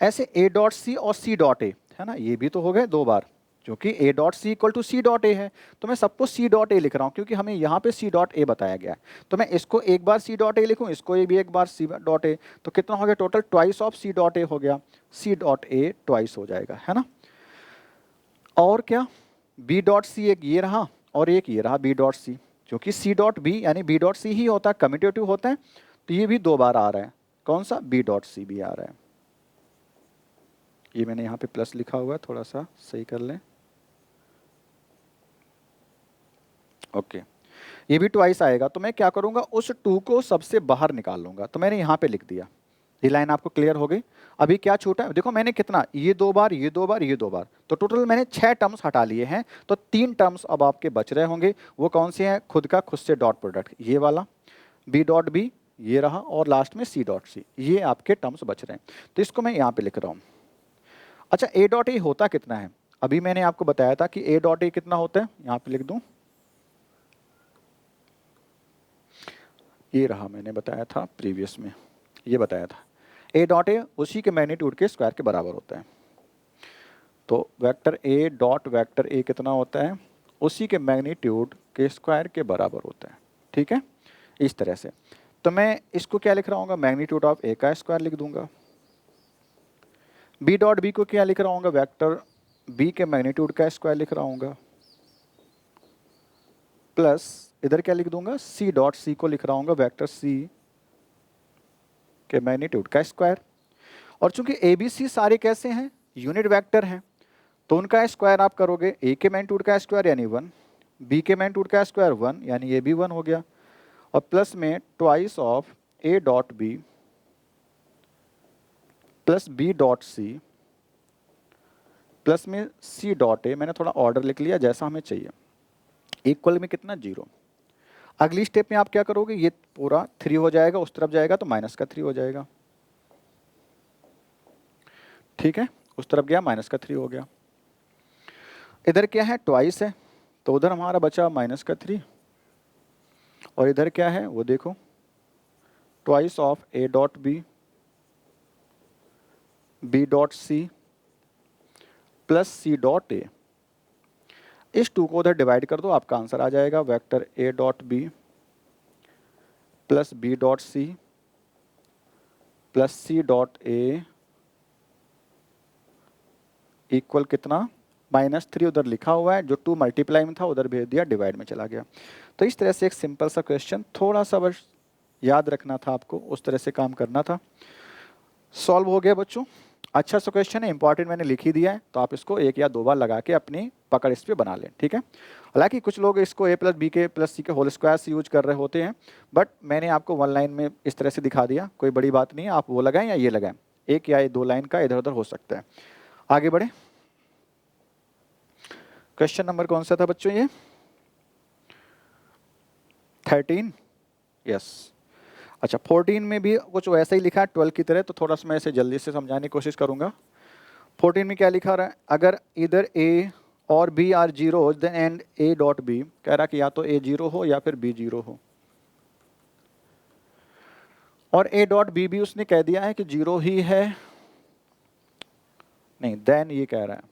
ऐसे ए डॉट सी और सी डॉट ए है ना, ये भी तो हो गए 2 बार, क्योंकि A dot C equal to C dot A है, तो मैं सबको सी डॉट ए लिख रहा हूँ क्योंकि हमें यहाँ पे सी डॉट ए बताया गया है। तो मैं इसको एक बार सी डॉट ए लिखूँ, इसको भी एक बार सी डॉट ए, तो कितना हो गया total, twice of C dot A हो गया, सी डॉट ए ट्वाइस हो जाएगा, है ना। और क्या, बी डॉट सी एक ये रहा और एक ये रहा बी डॉट सी, क्योंकि सी डॉट बी यानी बी डॉट सी ही होता है, कम्यूटेटिव होता है, तो ये भी 2 बार आ रहा है, कौन सा, बी डॉट सी भी आ रहा है। ये मैंने यहाँ पे प्लस लिखा हुआ है, थोड़ा सा सही कर लें। ओके, ये भी ट्वाइस आएगा, तो मैं क्या करूँगा, उस 2 को सबसे बाहर निकाल लूँगा। तो मैंने यहाँ पे लिख दिया। ये लाइन आपको क्लियर हो गई। अभी क्या छूटा है, देखो मैंने कितना, ये 2 बार, ये 2 बार, ये 2 बार, तो टोटल मैंने 6 टर्म्स हटा लिए हैं। तो 3 टर्म्स अब आपके बच रहे होंगे। वो कौन से हैं, खुद का खुद से डॉट प्रोडक्ट, ये वाला बी डॉट बी, ये रहा, और लास्ट में सी डॉट सी, ये आपके टर्म्स बच रहे हैं। तो इसको मैं यहाँ पे लिख रहा हूँ। अच्छा, ए डॉट ए होता कितना है, अभी मैंने आपको बताया था कि ए डॉट ए कितना होता है, यहाँ पे लिख दूँ, ये रहा, मैंने बताया था प्रीवियस में, ये बताया था। ए डॉट ए उसी के मैग्नीट्यूड के स्क्वायर के बराबर होता है। तो वेक्टर ए डॉट वेक्टर ए कितना होता है, उसी के मैग्नीट्यूड के स्क्वायर के बराबर होता है। ठीक है, इस तरह से। तो मैं इसको क्या लिख रहा हूँ, मैग्नीट्यूड ऑफ ए का स्क्वायर लिख दूंगा। बी डॉट बी को क्या लिख रहा हूँ, वेक्टर बी के मैग्नीट्यूड का स्क्वायर लिख रहा हूँ, प्लस इधर क्या लिख दूंगा, सी डॉट सी को लिख रहा हूँ वेक्टर सी के मैग्नीट्यूड का स्क्वायर। और चूंकि ए बी सी सारे कैसे हैं, यूनिट वेक्टर हैं, तो उनका स्क्वायर आप करोगे, ए के मैग्नीट्यूड का स्क्वायर यानी 1, बी के मैग्नीट्यूड का स्क्वायर 1 यानी ये भी 1 हो गया, और प्लस में twice of A dot B plus B dot C plus में सी डॉट ए, मैंने थोड़ा ऑर्डर लिख लिया जैसा हमें चाहिए, इक्वल में कितना 0। अगली स्टेप में आप क्या करोगे, ये पूरा 3 हो जाएगा, उस तरफ जाएगा तो माइनस का 3 हो जाएगा। ठीक है, उस तरफ गया माइनस का 3 हो गया। इधर क्या है, ट्वाइस है, तो उधर हमारा बचा माइनस का 3, और इधर क्या है वो देखो, twice of A dot B B dot C plus C dot A. इस 2 को उधर डिवाइड कर दो, आपका आंसर आ जाएगा vector A dot B plus B dot C plus C dot A equal कितना, -3 उधर लिखा हुआ है, जो 2 मल्टीप्लाई में था उधर भेज दिया, डिवाइड में चला गया। तो इस तरह से एक सिंपल सा क्वेश्चन, थोड़ा सा बस याद रखना था आपको, उस तरह से काम करना था। सॉल्व हो गया बच्चों, अच्छा सा क्वेश्चन है, इंपॉर्टेंट मैंने लिख ही दिया है, तो आप इसको 1 या 2 बार लगा के अपनी पकड़ इस पर बना लें। ठीक है, हालांकि कुछ लोग इसको ए प्लस बी के प्लस सी के होल स्क्वायर से यूज कर रहे होते हैं, बट मैंने आपको 1 लाइन में इस तरह से दिखा दिया, कोई बड़ी बात नहीं है, आप वो लगाएं या ये लगाएं, 1 या 2 लाइन का इधर उधर हो सकता है। आगे बढ़े, क्वेश्चन नंबर कौन सा था बच्चों, ये 13, यस। अच्छा, 14 में भी कुछ वैसा ही लिखा है 12 की तरह, तो थोड़ा सा मैं इसे जल्दी से समझाने की कोशिश करूंगा। 14 में क्या लिखा रहा है, अगर इधर ए और B are 0 then and A dot B, कह रहा कि या तो ए 0 हो या फिर बी 0 हो, और ए डॉट बी भी उसने कह दिया है कि 0 ही है, नहीं देन ये कह रहा है,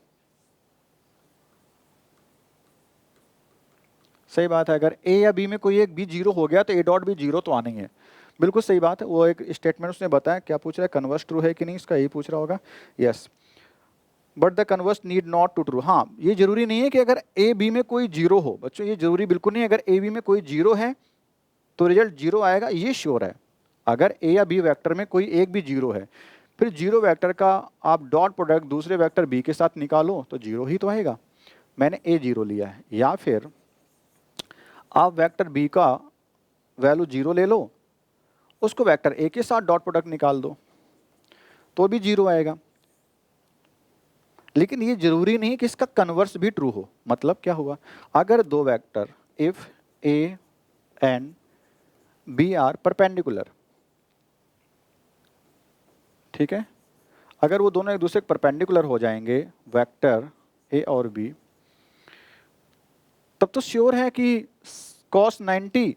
सही बात है, अगर ए या बी में कोई एक बी 0 हो गया तो ए डॉट बी 0 तो आना ही है, बिल्कुल सही बात है। वो एक स्टेटमेंट उसने बताया, क्या पूछ रहा है, कन्वर्स ट्रू है कि नहीं, इसका यही पूछ रहा होगा, yes. But the converse need not to true, हाँ ये जरूरी नहीं है कि अगर ए बी में कोई 0 हो, बच्चों ये जरूरी बिल्कुल नहीं है, अगर ए बी में कोई 0 है तो रिजल्ट 0 आएगा, ये श्योर है। अगर ए या बी वेक्टर में कोई एक भी 0 है, फिर 0 वेक्टर का आप डॉट प्रोडक्ट दूसरे वेक्टर बी के साथ निकालो तो 0 ही तो आएगा। मैंने ए 0 लिया है, या फिर आप वेक्टर बी का वैल्यू 0 ले लो, उसको वेक्टर ए के साथ डॉट प्रोडक्ट निकाल दो तो भी 0 आएगा। लेकिन ये जरूरी नहीं कि इसका कन्वर्स भी ट्रू हो। मतलब क्या हुआ, अगर 2 vector if A and B are perpendicular, ठीक है, अगर वो दोनों एक दूसरे के परपेंडिकुलर हो जाएंगे वेक्टर ए और बी, तब तो श्योर है कि cos 90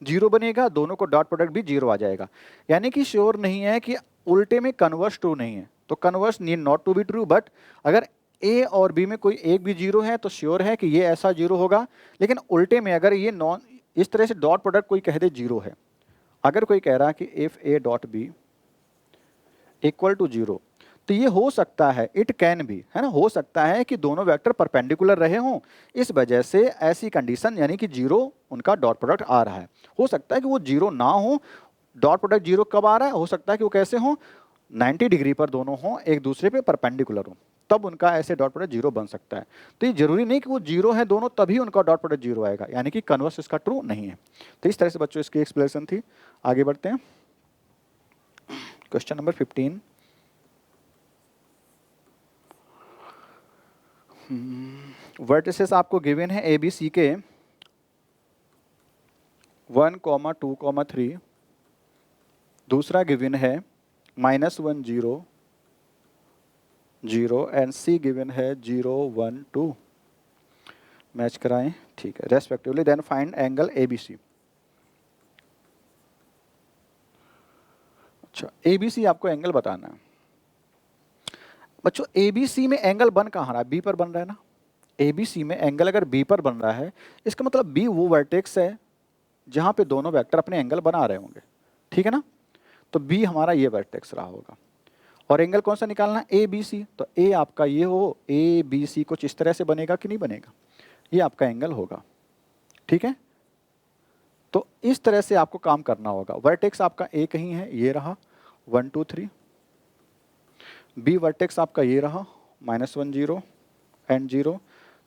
0 बनेगा, दोनों को डॉट प्रोडक्ट भी 0 आ जाएगा। यानी कि श्योर नहीं है कि उल्टे में कन्वर्स ट्रू नहीं है, तो converse need not to be true, but अगर ए और बी में कोई एक भी 0 है तो श्योर है कि ये ऐसा 0 होगा। लेकिन उल्टे में अगर ये नॉन इस तरह से डॉट प्रोडक्ट कोई कह दे 0 है, अगर कोई कह रहा है कि if A dot B equal to 0, तो ये हो सकता है, इट कैन बी, है ना, हो सकता है कि दोनों वेक्टर परपेंडिकुलर रहे हों, इस वजह से ऐसी कंडीशन यानी कि 0 उनका डॉट प्रोडक्ट आ रहा है। हो सकता है कि वो 0 ना हो, डॉट प्रोडक्ट 0 कब आ रहा है, हो सकता है कि वो कैसे हो, 90 डिग्री पर दोनों हों, एक दूसरे पे परपेंडिकुलर हो, तब उनका ऐसे डॉट प्रोडक्ट जीरो बन सकता है। तो ये जरूरी नहीं कि वो जीरो है दोनों तभी उनका डॉट प्रोडक्ट जीरो आएगा, यानी कि कन्वर्स इसका ट्रू नहीं है। तो इस तरह से बच्चों इसकी एक्सप्लेनेशन थी। आगे बढ़ते हैं, क्वेश्चन नंबर 15। वर्टिसेस आपको गिवन है ABC के 1, 2, 3, दूसरा गिवन है -1, 0, 0 एंड C गिवन है 0, 1, 2। मैच कराएं, ठीक है, respectively. Then find angle ABC। अच्छा, ABC आपको एंगल बताना है बच्चों। ABC में एंगल बन कहाँ रहा है? B पर बन रहा है ना। ABC में एंगल अगर B पर बन रहा है, इसका मतलब B वो वर्टेक्स है जहां पे दोनों वेक्टर अपने एंगल बना रहे होंगे, ठीक है ना। तो B हमारा ये वर्टेक्स रहा होगा, और एंगल कौन सा निकालना है? ABC। तो A आपका ये हो, ABC कुछ इस तरह से बनेगा कि नहीं बनेगा? ये आपका एंगल होगा, ठीक है। तो इस तरह से आपको काम करना होगा। वर्टेक्स आपका A कहीं है, ये रहा 1, 2, 3। B वर्टेक्स आपका ये रहा -1, 0 एंड 0।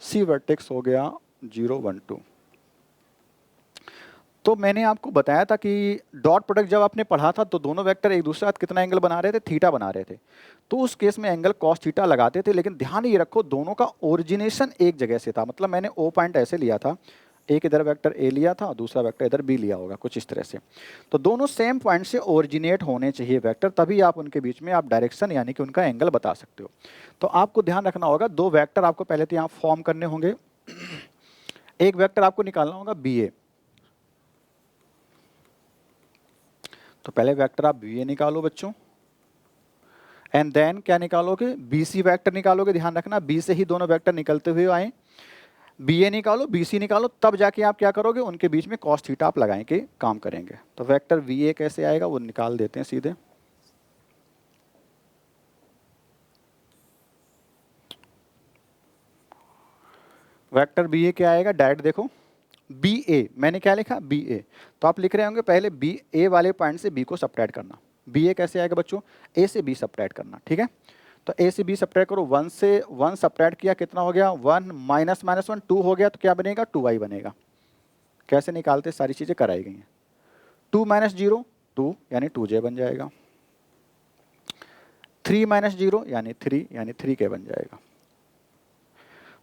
C वर्टेक्स हो गया 0, 1, 2। तो मैंने आपको बताया था कि डॉट प्रोडक्ट जब आपने पढ़ा था तो दोनों वेक्टर एक दूसरे साथ कितना एंगल बना रहे थे? थीटा बना रहे थे। तो उस केस में एंगल कॉस थीटा लगाते थे, लेकिन ध्यान ये रखो दोनों का ओरिजिनेशन एक जगह से था। मतलब मैंने O पॉइंट ऐसे लिया था, एक इधर वेक्टर A लिया था और दूसरा वेक्टर इधर B लिया होगा, कुछ इस तरह से। तो दोनों सेम पॉइंट से ओरिजिनेट होने चाहिए वेक्टर, तभी आप उनके बीच में आप डायरेक्शन यानी कि उनका एंगल बता सकते हो। तो आपको ध्यान रखना होगा, दो वेक्टर आपको पहले तो यहाँ फॉर्म करने होंगे। एक वेक्टर आपको निकालना होगा BA। तो पहले वेक्टर आप BA निकालो बच्चों, एंड देन क्या निकालोगे? BC वेक्टर निकालोगे। ध्यान रखना B से ही दोनों वेक्टर निकलते हुए आए। BA निकालो, BC निकालो, तब जाके आप क्या करोगे? उनके बीच में cos थीटा आप लगाए के काम करेंगे। तो वेक्टर VA कैसे आएगा वो निकाल देते हैं सीधे। वेक्टर BA क्या आएगा? डायरेक्ट देखो, BA मैंने क्या लिखा? BA। तो आप लिख रहे होंगे पहले A वाले पॉइंट से B को सब्ट्रैक्ट करना। BA कैसे आएगा बच्चों? A से B सब्ट्रैक्ट करना, ठीक है। तो A से B सब्ट्रैक्ट करो, 1 से 1 सब्ट्रैक्ट किया, कितना हो गया? 1 -1 2 हो गया, तो क्या बनेगा? 2y बनेगा। कैसे निकालते? सारी चीजें कराई गई हैं। 2 - 0 2 यानी 2j बन जाएगा। 3 - 0 यानी 3k बन जाएगा।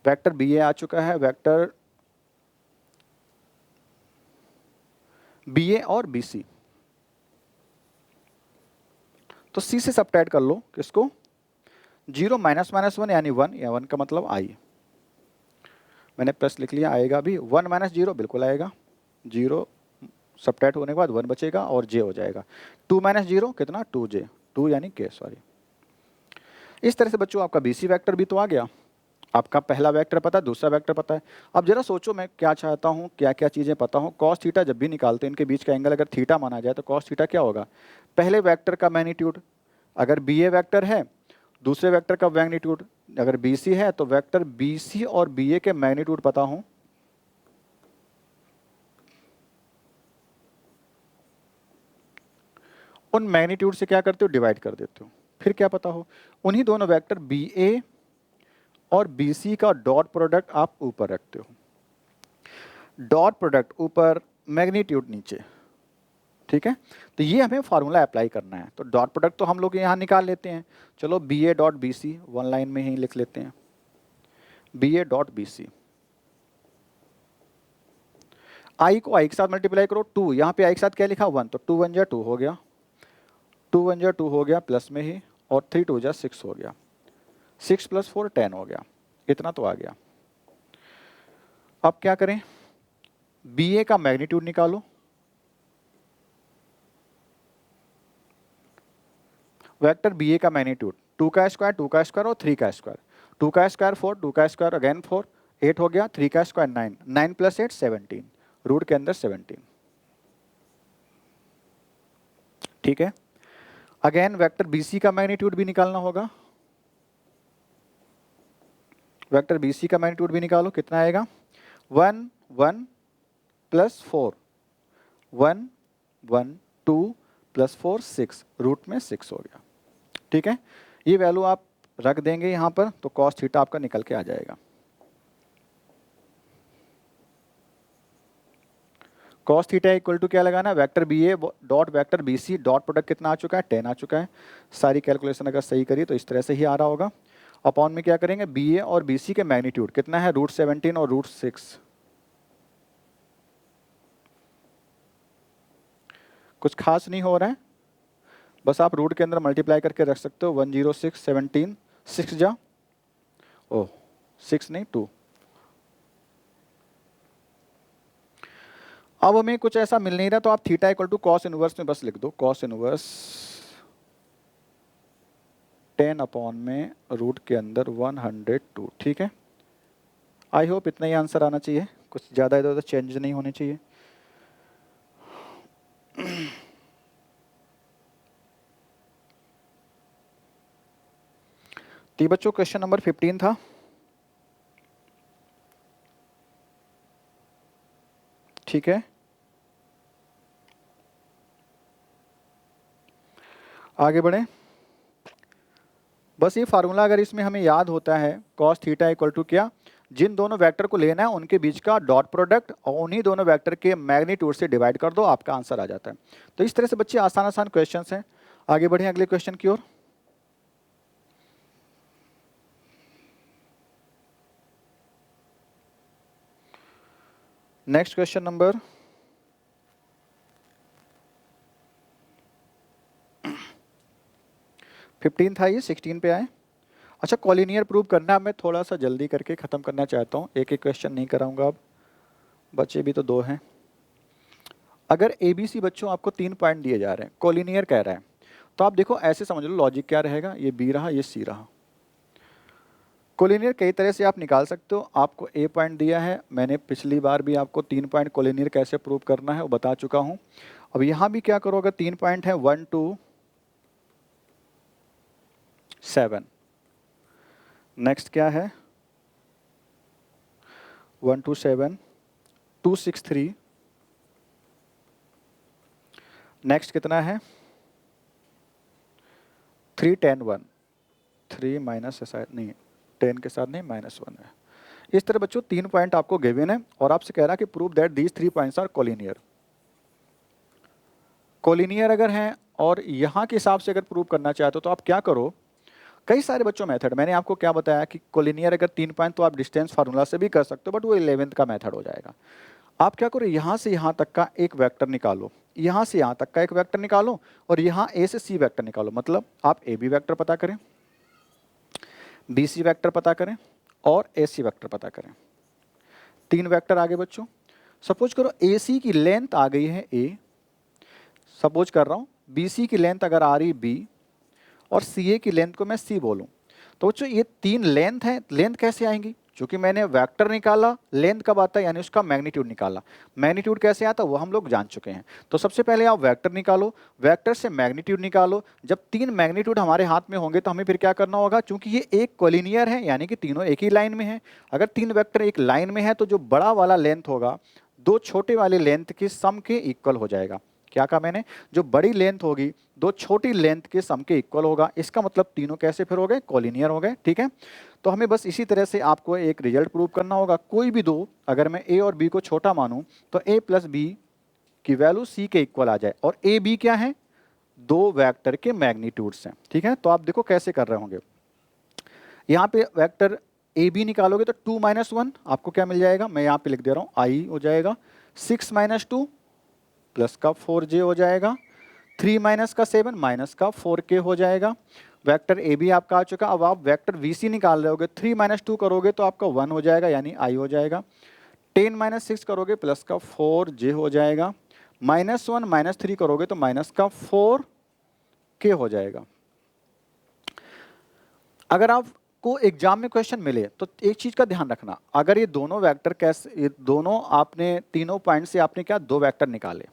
वेक्टर BA आ चुका है, वेक्टर BA और BC। तो C से सब्ट्रैक्ट कर लो, किसको? 0 -1 यानी 1, या 1 का मतलब I। मैंने प्लस लिख लिया, आएगा भी 1 - 0 बिल्कुल आएगा। 0 सब्ट्रैक्ट होने के बाद 1 बचेगा और j हो जाएगा। 2 - 0 कितना? 2j, 2 यानी k, सॉरी। इस तरह से बच्चों आपका BC वेक्टर भी तो आ गया। आपका पहला वेक्टर पता है, दूसरा वेक्टर पता है। अब जरा सोचो मैं क्या चाहता हूँ, क्या क्या चीज़ें पता हो। कॉस थीटा जब भी निकालते हैं, इनके बीच का एंगल अगर थीटा माना जाए तो कॉस थीटा क्या होगा? पहले वेक्टर का मैग्नीट्यूड, अगर BA वेक्टर है, दूसरे वेक्टर का मैग्नीट्यूड अगर BC है, तो वेक्टर BC और BA के मैग्नीट्यूड पता हो, उन मैग्नीट्यूड से क्या करते हो? डिवाइड कर देते हो। फिर क्या पता हो? उन्हीं दोनों वेक्टर BA और BC का डॉट प्रोडक्ट आप ऊपर रखते हो। डॉट प्रोडक्ट ऊपर, मैग्नीट्यूड नीचे, ठीक है। तो ये हमें फार्मूला अप्लाई करना है। तो डॉट प्रोडक्ट तो हम लोग यहाँ निकाल लेते हैं। चलो BA dot BC one line में ही लिख लेते हैं, BA डॉट BC। I को I के साथ मल्टीप्लाई करो, 2, यहाँ पे I के साथ क्या लिखा? 1, तो 2 1 जा 2 हो गया, 2 1 जा 2 हो गया प्लस में ही, और 3 2 जा 6 हो गया, 6 + 4 10 हो गया। इतना तो आ गया। अब क्या करें? BA का मैग्नीट्यूड निकालो। वेक्टर BA का मैग्नीट्यूड 2 का स्क्वायर, 2 का स्क्वायर और 3 का स्क्वायर। 2 का स्क्वायर 4, 2 का स्क्वायर अगेन 4, 8 हो गया, 3 का स्क्वायर 9, 9 + 8 17, रूट के अंदर 17, ठीक है। अगेन वेक्टर BC का मैग्नीट्यूड भी निकालना होगा। वेक्टर BC का मैग्नीट्यूड भी निकालो, कितना आएगा? 1 1 + 4, 1 1 2 + 4 6, रूट में 6 हो गया। ठीक है, ये वैल्यू आप रख देंगे यहाँ पर तो कॉस थीटा आपका निकल के आ जाएगा। कॉस थीटा इक्वल टू क्या लगाना, vector B A dot vector B C dot product कितना आ चुका है, 10 आ चुका है। सारी कैलकुलेशन अगर सही करिए तो इस तरह से ही आ रहा होगा। अपॉन में क्या करेंगे, बी ए और बी सी के मैग्नीट्यूड कितना है, √17 और √6। कुछ खास नहीं हो रहा है, बस आप रूट के अंदर मल्टीप्लाई करके रख सकते हो। 106 17 6 जा ओह 6 नहीं 2। अब हमें कुछ ऐसा मिल नहीं रहा तो आप theta equal to cos inverse में बस लिख दो, कॉस इनवर्स 10 अपॉन में रूट के अंदर 102। ठीक है, आई होप इतना ही आंसर आना चाहिए, कुछ ज़्यादा इधर उधर चेंज नहीं होने चाहिए। तो बच्चों क्वेश्चन नंबर 15 था। ठीक है, आगे बढ़े। बस ये फार्मूला अगर इसमें हमें याद होता है, कॉस थीटा इक्वल टू क्या, जिन दोनों वेक्टर को लेना है उनके बीच का डॉट प्रोडक्ट और उन्हीं दोनों वेक्टर के मैग्नीट्यूड से डिवाइड कर दो, आपका आंसर आ जाता है। तो इस तरह से बच्चे आसान आसान क्वेश्चंस हैं। आगे बढ़े अगले क्वेश्चन की ओर। नेक्स्ट क्वेश्चन नंबर 15 था, ये 16 पे आए। अच्छा, कॉलिनियर प्रूव करना है, मैं थोड़ा सा जल्दी करके ख़त्म करना चाहता हूँ, एक एक क्वेश्चन नहीं कराऊंगा अब, बच्चे भी तो 2 हैं। अगर ए बी सी बच्चों आपको 3 पॉइंट दिए जा रहे हैं, कॉलिनियर कह रहा है, तो आप देखो ऐसे समझ लो लॉजिक क्या रहेगा, ये बी रहा ये सी रहा। कॉलिनियर कई तरह से आप निकाल सकते हो। आपको ए पॉइंट दिया है, मैंने पिछली बार भी आपको 3 पॉइंट कॉलिनियर कैसे प्रूव करना है वो बता चुका हूँ। अब यहाँ भी क्या करो, अगर 3 पॉइंट है 1 2 7, नेक्स्ट क्या है 1 2 7 2 6 3, नेक्स्ट कितना है 3 10 1, 3 माइनस नहीं 10 के साथ नहीं -1 है। इस तरह बच्चों 3 पॉइंट आपको गिवन है और आपसे कह रहा है कि prove that these 3 points are collinear. Collinear अगर हैं और यहाँ के हिसाब से अगर प्रूव करना चाहते हो तो आप क्या करो, कई सारे बच्चों मेथड, मैंने आपको क्या बताया कि कॉलिनियर अगर 3 पॉइंट तो आप डिस्टेंस फार्मूला से भी कर सकते हो, बट वो 11th का मेथड हो जाएगा। आप क्या करो, यहाँ से यहाँ तक का एक वेक्टर निकालो, यहाँ से यहाँ तक का एक वेक्टर निकालो और यहाँ ए से सी वेक्टर निकालो। मतलब आप ए बी वेक्टर पता करें, बी सी वेक्टर पता करें और ए सी वेक्टर पता करें। 3 वेक्टर आगे बच्चों। सपोज करो ए सी की लेंथ आ गई है ए, सपोज कर रहा हूँ बी सी की लेंथ अगर आ रही बी और सी ए की लेंथ को मैं सी बोलूँ, तो बच्चों ये 3 लेंथ हैं, लेंथ कैसे आएंगी, क्योंकि मैंने वेक्टर निकाला, लेंथ कब आता है यानी उसका मैग्नीट्यूड निकाला। मैग्नीट्यूड कैसे आता है वो हम लोग जान चुके हैं। तो सबसे पहले आप वेक्टर निकालो, वेक्टर से मैग्नीट्यूड निकालो। जब 3 मैग्नीट्यूड हमारे हाथ में होंगे तो हमें फिर क्या करना होगा, क्योंकि ये एक कॉलिनियर है यानी कि तीनों एक ही लाइन में है। अगर 3 वेक्टर एक लाइन में है तो जो बड़ा वाला लेंथ होगा 2 छोटे वाले लेंथ के सम के इक्वल हो जाएगा। क्या कहा मैंने, जो बड़ी लेंथ होगी 2 छोटी लेंथ के सम के इक्वल होगा। इसका मतलब तीनों कैसे फिर हो गए, कॉलिनियर हो गए। ठीक है, तो हमें बस इसी तरह से आपको एक रिजल्ट प्रूव करना होगा। कोई भी 2, अगर मैं ए और बी को छोटा मानूं तो ए प्लस बी की वैल्यू सी के इक्वल आ जाए, और ए बी क्या है, 2 वेक्टर के मैग्नीट्यूड्स हैं। ठीक है, तो आप देखो कैसे कर रहे होंगे। यहाँ पे वेक्टर ए बी निकालोगे तो 2 - 1 आपको क्या मिल जाएगा, मैं यहाँ पे लिख दे रहा हूँ आई हो जाएगा, 6 - 2 प्लस का 4j हो जाएगा, 3 माइनस का 7 माइनस का 4k हो जाएगा। वेक्टर ए बी आपका आ चुका। अब आप वेक्टर वी सी निकाल रहे होगे, 3 - 2 करोगे तो आपका 1 हो जाएगा यानी आई हो जाएगा। 10 - 6 करोगे प्लस का 4j हो जाएगा। -1 - 3 करोगे तो माइनस का 4k हो जाएगा। अगर आपको एग्जाम में क्वेश्चन मिले तो एक चीज का ध्यान रखना, अगर ये दोनों वेक्टर कैसे, ये दोनों आपने तीनों पॉइंट से आपने क्या 2 वेक्टर निकाले,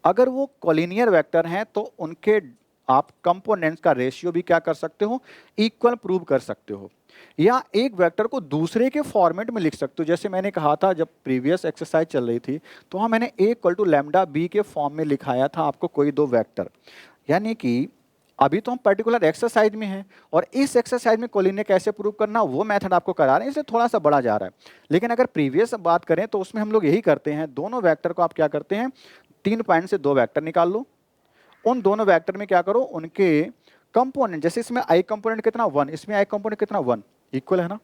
अगर वो कॉलिनियर वेक्टर हैं तो उनके आप कंपोनेंट्स का रेशियो भी क्या कर सकते हो, इक्वल प्रूव कर सकते हो, या एक वेक्टर को दूसरे के फॉर्मेट में लिख सकते हो। जैसे मैंने कहा था जब प्रीवियस एक्सरसाइज चल रही थी तो वहाँ मैंने a = λ b के फॉर्म में लिखाया था आपको कोई 2 वेक्टर, यानी कि अभी तो हम पर्टिकुलर एक्सरसाइज में हैं और इस एक्सरसाइज में कोलिनियर कैसे प्रूव करना वो मेथड आपको करा रहे हैं, इसलिए थोड़ा सा बड़ा जा रहा है। लेकिन अगर प्रीवियस बात करें तो उसमें हम लोग यही करते हैं, दोनों वेक्टर को आप क्या करते हैं, 3 पॉइंट से 2 वेक्टर निकाल लो, उन दोनों वेक्टर में क्या करो, उनके कंपोनेंट, जैसे इसमें आई कंपोनेंट कितना 1, इसमें आई कंपोनेंट कितना 1, इक्वल है ना।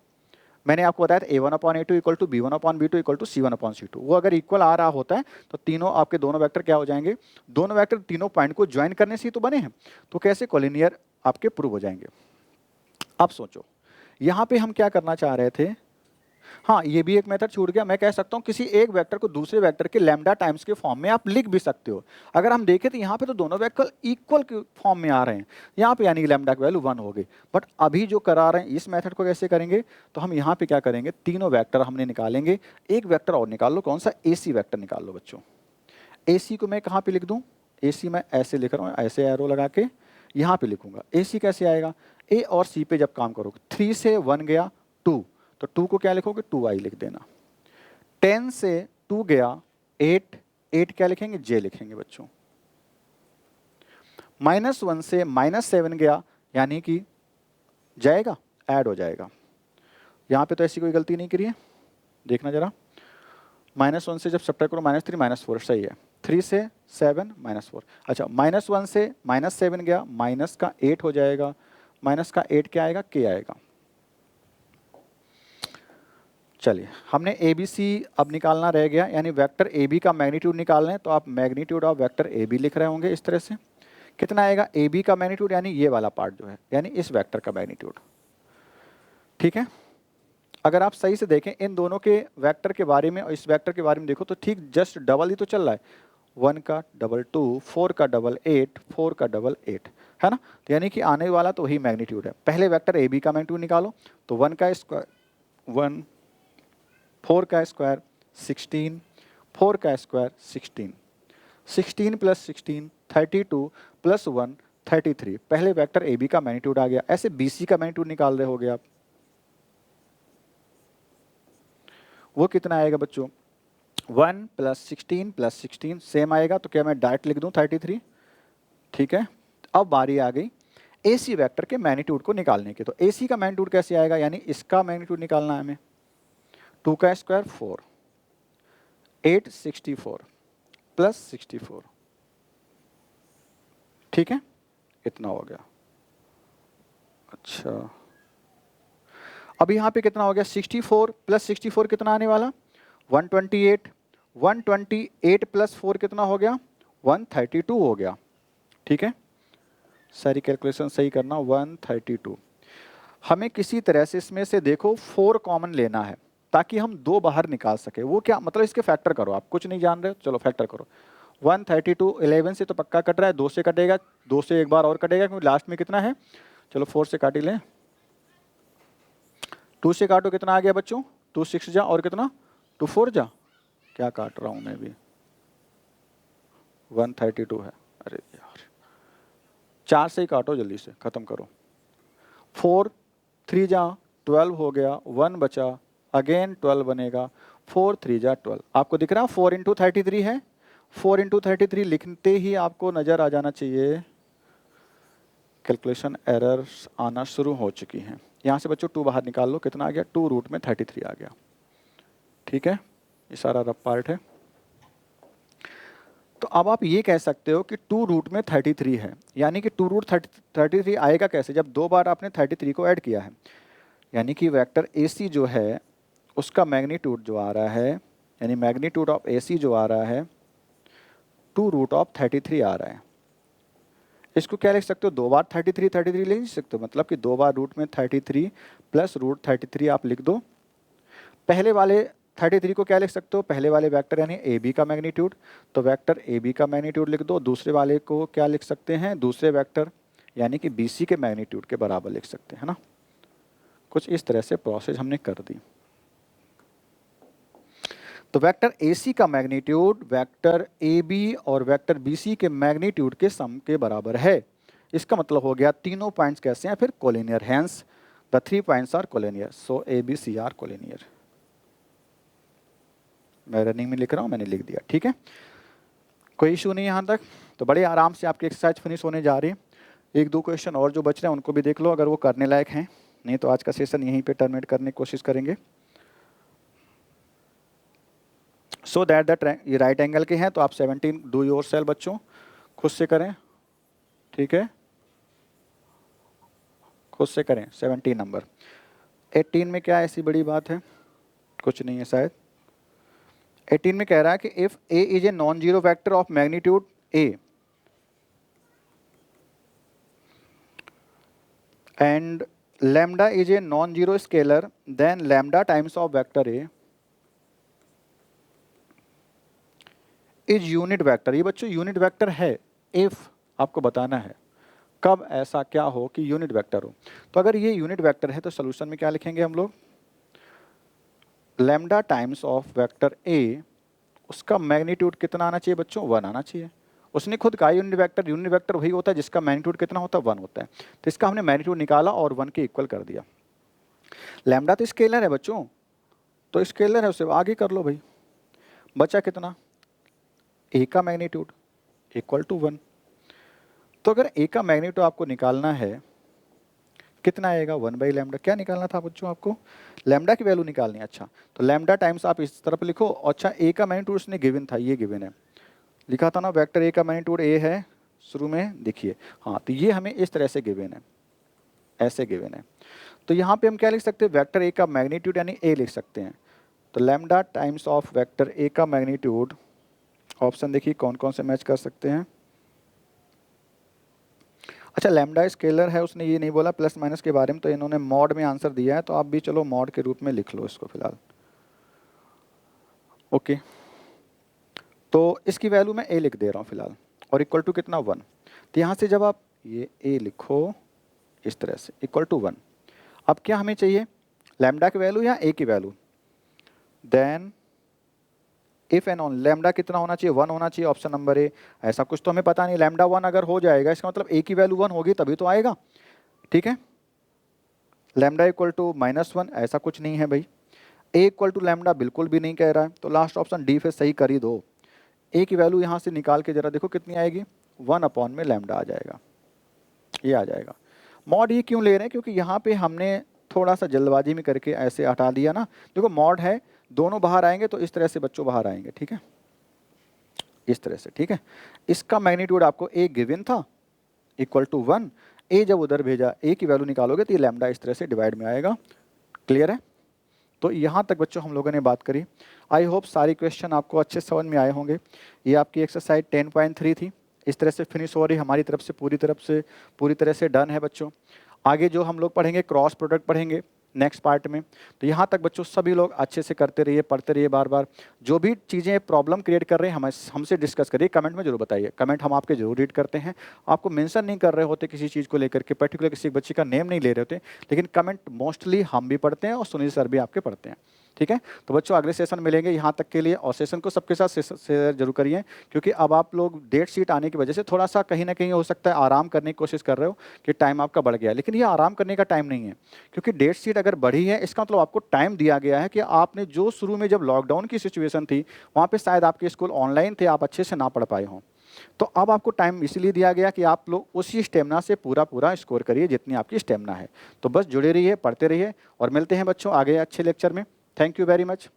मैंने आपको बताया था a1/a2 equal to b1/b2 equal to c1/c2, वो अगर इक्वल आ रहा होता है तो तीनों आपके दोनों वेक्टर क्या हो जाएंगे, दोनों वेक्टर तीनों पॉइंट को ज्वाइन करने से ही तो बने हैं, तो कैसे कोलिनियर आपके प्रूव हो जाएंगे। अब सोचो यहाँ पे हम क्या करना चाह रहे थे, हाँ ये भी एक मेथड छूट गया, मैं कह सकता हूँ किसी एक वेक्टर को दूसरे वेक्टर के लैम्डा टाइम्स के फॉर्म में आप लिख भी सकते हो। अगर हम देखें तो यहाँ पे तो दोनों वेक्टर इक्वल के फॉर्म में आ रहे हैं, यहाँ पे यानी कि लैम्डा की वैल्यू 1 हो गई। बट अभी जो करा रहे हैं इस मेथड को कैसे करेंगे, तो हम यहाँ पे क्या करेंगे, तीनों वेक्टर हमने निकालेंगे, एक वेक्टर और निकाल लो, कौन सा, AC वेक्टर निकाल लो बच्चों। AC को मैं कहाँ पे लिख दूँ, AC मैं ऐसे लिख रहा हूँ, ऐसे एरो लगा के यहाँ पे लिखूंगा। AC कैसे आएगा, A और C पे जब काम करोगे, 3 से 1 गया 2, तो 2 को क्या लिखोगे, 2i लिख देना। 10 से 2 गया 8, 8 क्या लिखेंगे, j लिखेंगे बच्चों। -1 से -7 गया, यानी कि जाएगा, ऐड हो जाएगा। यहाँ पे तो ऐसी कोई गलती नहीं करी है, देखना जरा। -1 से जब सब्ट्रैक्ट करो -3 -4 सही है। 3 से 7 -4, अच्छा -1 से -7 गया, माइनस का 8 हो जाएगा, माइनस का 8 क्या आएगा, k आएगा। चलिए हमने ABC अब निकालना रह गया, यानी वेक्टर AB का मैग्नीट्यूड निकाल रहे हैं, तो आप मैग्नीट्यूड ऑफ वेक्टर AB लिख रहे होंगे इस तरह से। कितना आएगा AB का मैग्नीट्यूड, यानी ये वाला पार्ट जो है, यानी इस वेक्टर का मैग्नीट्यूड, ठीक है। अगर आप सही से देखें इन दोनों के वेक्टर के बारे में और इस वेक्टर के बारे में देखो तो ठीक जस्ट डबल ही तो चल रहा है, 1 का डबल 2, 4 का डबल 8, 4 का डबल 8, है ना। तो यानी कि आने वाला तो वही मैग्नीट्यूड है। पहले वेक्टर AB का मैग्नीट्यूड निकालो, तो 1 का स्क्वायर 1, 4 का स्क्वायर 16, 4 का स्क्वायर 16, 16 प्लस 16 32 प्लस 1 33। पहले वेक्टर AB का मैग्नीट्यूड आ गया। ऐसे BC का मैग्नीट्यूड निकाल रहे होगे आप, वो कितना आएगा बच्चों, 1 प्लस 16 प्लस 16 सेम आएगा, तो क्या मैं डायरेक्ट लिख दूं 33, ठीक है। अब बारी आ गई AC वेक्टर के मैग्नीट्यूड को निकालने की। तो AC का मैग्नीट्यूड कैसे आएगा, यानी इसका मैग्नीट्यूड निकालना है हमें, 2 का स्क्वायर 4, 8 64 प्लस 64, ठीक है, इतना हो गया। अच्छा अब यहाँ पे कितना हो गया, 64 प्लस 64 कितना आने वाला, 128, 128 प्लस 4 कितना हो गया, 132 हो गया, ठीक है। सारी कैलकुलेशन सही करना, 132। हमें किसी तरह से इसमें से देखो 4 कॉमन लेना है ताकि हम 2 बाहर निकाल सके। वो क्या मतलब, इसके फैक्टर करो, आप कुछ नहीं जान रहे हो, चलो फैक्टर करो। 132 11 से तो पक्का कट रहा है, 2 से कटेगा, 2 से एक बार और कटेगा क्योंकि लास्ट में कितना है, चलो 4 से काट ही लें। 2 से काटो कितना आ गया बच्चों, 2 6 जा और कितना 2 4 जा, क्या काट रहा हूं मैं भी, 132 है, अरे यार 4 से ही काटो, जल्दी से खत्म करो। 4 3 जा 12 हो गया, 1 बचा, अगेन 12 बनेगा, 4 3 जा 12। आपको दिख रहा 4 इंटू 33 है, 4 इंटू 33 लिखते ही आपको नजर आ जाना चाहिए कैलकुलेशन एरर्स आना शुरू हो चुकी हैं। यहाँ से बच्चों 2 बाहर निकाल लो, कितना आ गया, 2 रूट में 33 आ गया, ठीक है। ये सारा रफ पार्ट है। तो अब आप ये कह सकते हो कि 2 रूट में 33 है, यानी कि 2 रूट 33 आएगा कैसे, जब 2 बार आपने 33 को ऐड किया है, यानी कि वेक्टर AC जो है उसका मैग्नीट्यूड जो आ रहा है, यानी मैग्नीट्यूड ऑफ AC जो आ रहा है 2 रूट ऑफ 33 आ रहा है। इसको क्या लिख सकते हो, 2 बार 33 लिख सकते हो, मतलब कि 2 बार रूट में 33 प्लस रूट 33 आप लिख दो। पहले वाले 33 को क्या लिख सकते हो, पहले वाले वेक्टर यानी AB का मैग्नीट्यूड, तो वेक्टर AB का मैग्नीट्यूड लिख दो। दूसरे वाले को क्या लिख सकते हैं, दूसरे वेक्टर यानी कि BC के मैग्नीट्यूड के बराबर लिख सकते हैं ना। कुछ इस तरह से प्रोसेस हमने कर दी। तो वेक्टर AC का मैग्नीट्यूड वेक्टर AB और वेक्टर BC के मैग्नीट्यूड के सम के बराबर है। इसका मतलब हो गया तीनों पॉइंट्स कैसे हैं, फिर collinear, hence the 3 points are collinear, so ABC are collinear. मैं रनिंग में लिख रहा हूँ, मैंने लिख दिया, ठीक है, कोई इशू नहीं यहाँ तक। तो बड़े आराम से आपकी एक्सरसाइज फिनिश होने जा रही है। एक दो क्वेश्चन और जो बच रहे हैं उनको भी देख लो अगर वो करने लायक हैं, नहीं तो आज का सेशन यहीं पे टर्मिनेट करने की कोशिश करेंगे। सो दैट द ये राइट एंगल के हैं तो आप 17 डू योर सेल्फ बच्चों खुद से करें, ठीक है, खुद से करें। 17 नंबर। 18 में क्या ऐसी बड़ी बात है, कुछ नहीं है शायद। 18 में कह रहा है कि if A is a non zero vector of magnitude A and lambda is a non zero scalar then lambda times of vector A is unit vector. ये बच्चों यूनिट वेक्टर है, इफ आपको बताना है कब ऐसा क्या हो कि यूनिट वेक्टर हो। तो अगर ये यूनिट वेक्टर है तो सोल्यूशन में क्या लिखेंगे हम लोग, lambda times of vector A, उसका मैग्नीट्यूड कितना आना चाहिए बच्चों, 1 आना चाहिए। उसने खुद कहा यूनिट वेक्टर वही होता है जिसका मैग्नीट्यूड कितना होता है, 1 होता है। तो इसका हमने मैग्नीट्यूड निकाला और 1 के इक्वल कर दिया। लैम्डा तो स्केलर है बच्चों, तो स्केलर है उसे आगे कर लो भाई। बचा कितना, ए का मैग्नीट्यूड इक्वल टू 1। तो अगर ए का मैग्नीट्यूड आपको निकालना है कितना आएगा, 1/λ। क्या निकालना था बच्चों आपको, लैम्डा की वैल्यू निकालनी है। अच्छा तो लैम्डा टाइम्स आप इस तरफ लिखो। अच्छा ए का मैग्नीट्यूड उसने गिवन था, ये गिवन है, लिखा था ना वेक्टर ए का मैग्नीट्यूड ए है शुरू में, देखिए हाँ, तो ये हमें इस तरह से गिवन है, ऐसे गिवन है। तो यहाँ पे हम क्या लिख सकते हैं, वेक्टर ए का मैग्नीट्यूड यानी ए लिख सकते हैं। तो lambda times of vector A का मैग्नीट्यूड, ऑप्शन देखिए कौन कौन से मैच कर सकते हैं। अच्छा लैम्डा स्केलर है, उसने ये नहीं बोला प्लस माइनस के बारे में, तो इन्होंने मॉड में आंसर दिया है, तो आप भी चलो मॉड के रूप में लिख लो इसको फिलहाल। ओके तो इसकी वैल्यू मैं ए लिख दे रहा हूँ फिलहाल, और इक्वल टू कितना, 1। तो यहाँ से जब आप ये ए लिखो इस तरह से इक्वल टू 1, अब क्या हमें चाहिए, लैम्डा की वैल्यू या ए की value. Then if and on lambda कितना होना चाहिए, 1 होना चाहिए, ऑप्शन नंबर ए। ऐसा कुछ तो हमें पता नहीं, लैम्डा 1 अगर हो जाएगा इसका मतलब ए की वैल्यू 1 होगी तभी तो आएगा, ठीक है। लैम्डा इक्वल टू -1 ऐसा कुछ नहीं है भाई। ए इक्वल टू लैम्डा बिल्कुल भी नहीं कह रहा है, तो लास्ट ऑप्शन डी फिर सही कर ही दो। ए की वैल्यू यहाँ से निकाल के जरा देखो कितनी आएगी, 1 में लैम्डा आ जाएगा, ये आ जाएगा। मॉड ये क्यों ले रहे हैं, क्योंकि यहाँ पे हमने थोड़ा सा जल्दबाजी में करके ऐसे हटा दिया ना। देखो मॉड है, दोनों बाहर आएंगे तो इस तरह से बच्चों बाहर आएंगे, ठीक है, इस तरह से, ठीक है। इसका मैग्नीट्यूड आपको ए गिवन था इक्वल टू 1, ए जब उधर भेजा ए की वैल्यू निकालोगे तो ये लैम्डा इस तरह से डिवाइड में आएगा। क्लियर है। तो यहाँ तक बच्चों हम लोगों ने बात करी। आई होप सारी क्वेश्चन आपको अच्छे समझ में आए होंगे। ये आपकी एक्सरसाइज 10.3 थी, इस तरह से फिनिश हो रही हमारी तरफ से पूरी तरह से डन है बच्चों। आगे जो हम लोग पढ़ेंगे क्रॉस प्रोडक्ट पढ़ेंगे नेक्स्ट पार्ट में। तो यहाँ तक बच्चों सभी लोग अच्छे से करते रहिए, पढ़ते रहिए बार बार। जो भी चीज़ें प्रॉब्लम क्रिएट कर रहे हैं हमसे डिस्कस करिए, कमेंट में जरूर बताइए। कमेंट हम आपके जरूर रीड करते हैं। आपको मेंशन नहीं कर रहे होते किसी चीज़ को लेकर के, पर्टिकुलर किसी बच्चे का नेम नहीं ले रहे होते, लेकिन कमेंट मोस्टली हम भी पढ़ते हैं और सुनील सर भी आपके पढ़ते हैं, ठीक है। तो बच्चों अगले सेशन मिलेंगे यहाँ तक के लिए, और सेशन को सबके साथ शेयर जरूर करिए, क्योंकि अब आप लोग डेट शीट आने की वजह से थोड़ा सा कहीं ना कहीं हो सकता है आराम करने की कोशिश कर रहे हो कि टाइम आपका बढ़ गया है, लेकिन ये आराम करने का टाइम नहीं है। क्योंकि डेट शीट अगर बढ़ी है इसका मतलब आपको टाइम दिया गया है कि आपने जो शुरू में जब लॉकडाउन की सिचुएशन थी वहाँ पर शायद आपके स्कूल ऑनलाइन थे, आप अच्छे से ना पढ़ पाए हों, तो अब आपको टाइम इसलिए दिया गया कि आप लोग उसी स्टेमिना से पूरा स्कोर करिए जितनी आपकी स्टेमिना है। तो बस जुड़े रहिए, पढ़ते रहिए, और मिलते हैं बच्चों आगे अच्छे लेक्चर में। Thank you very much.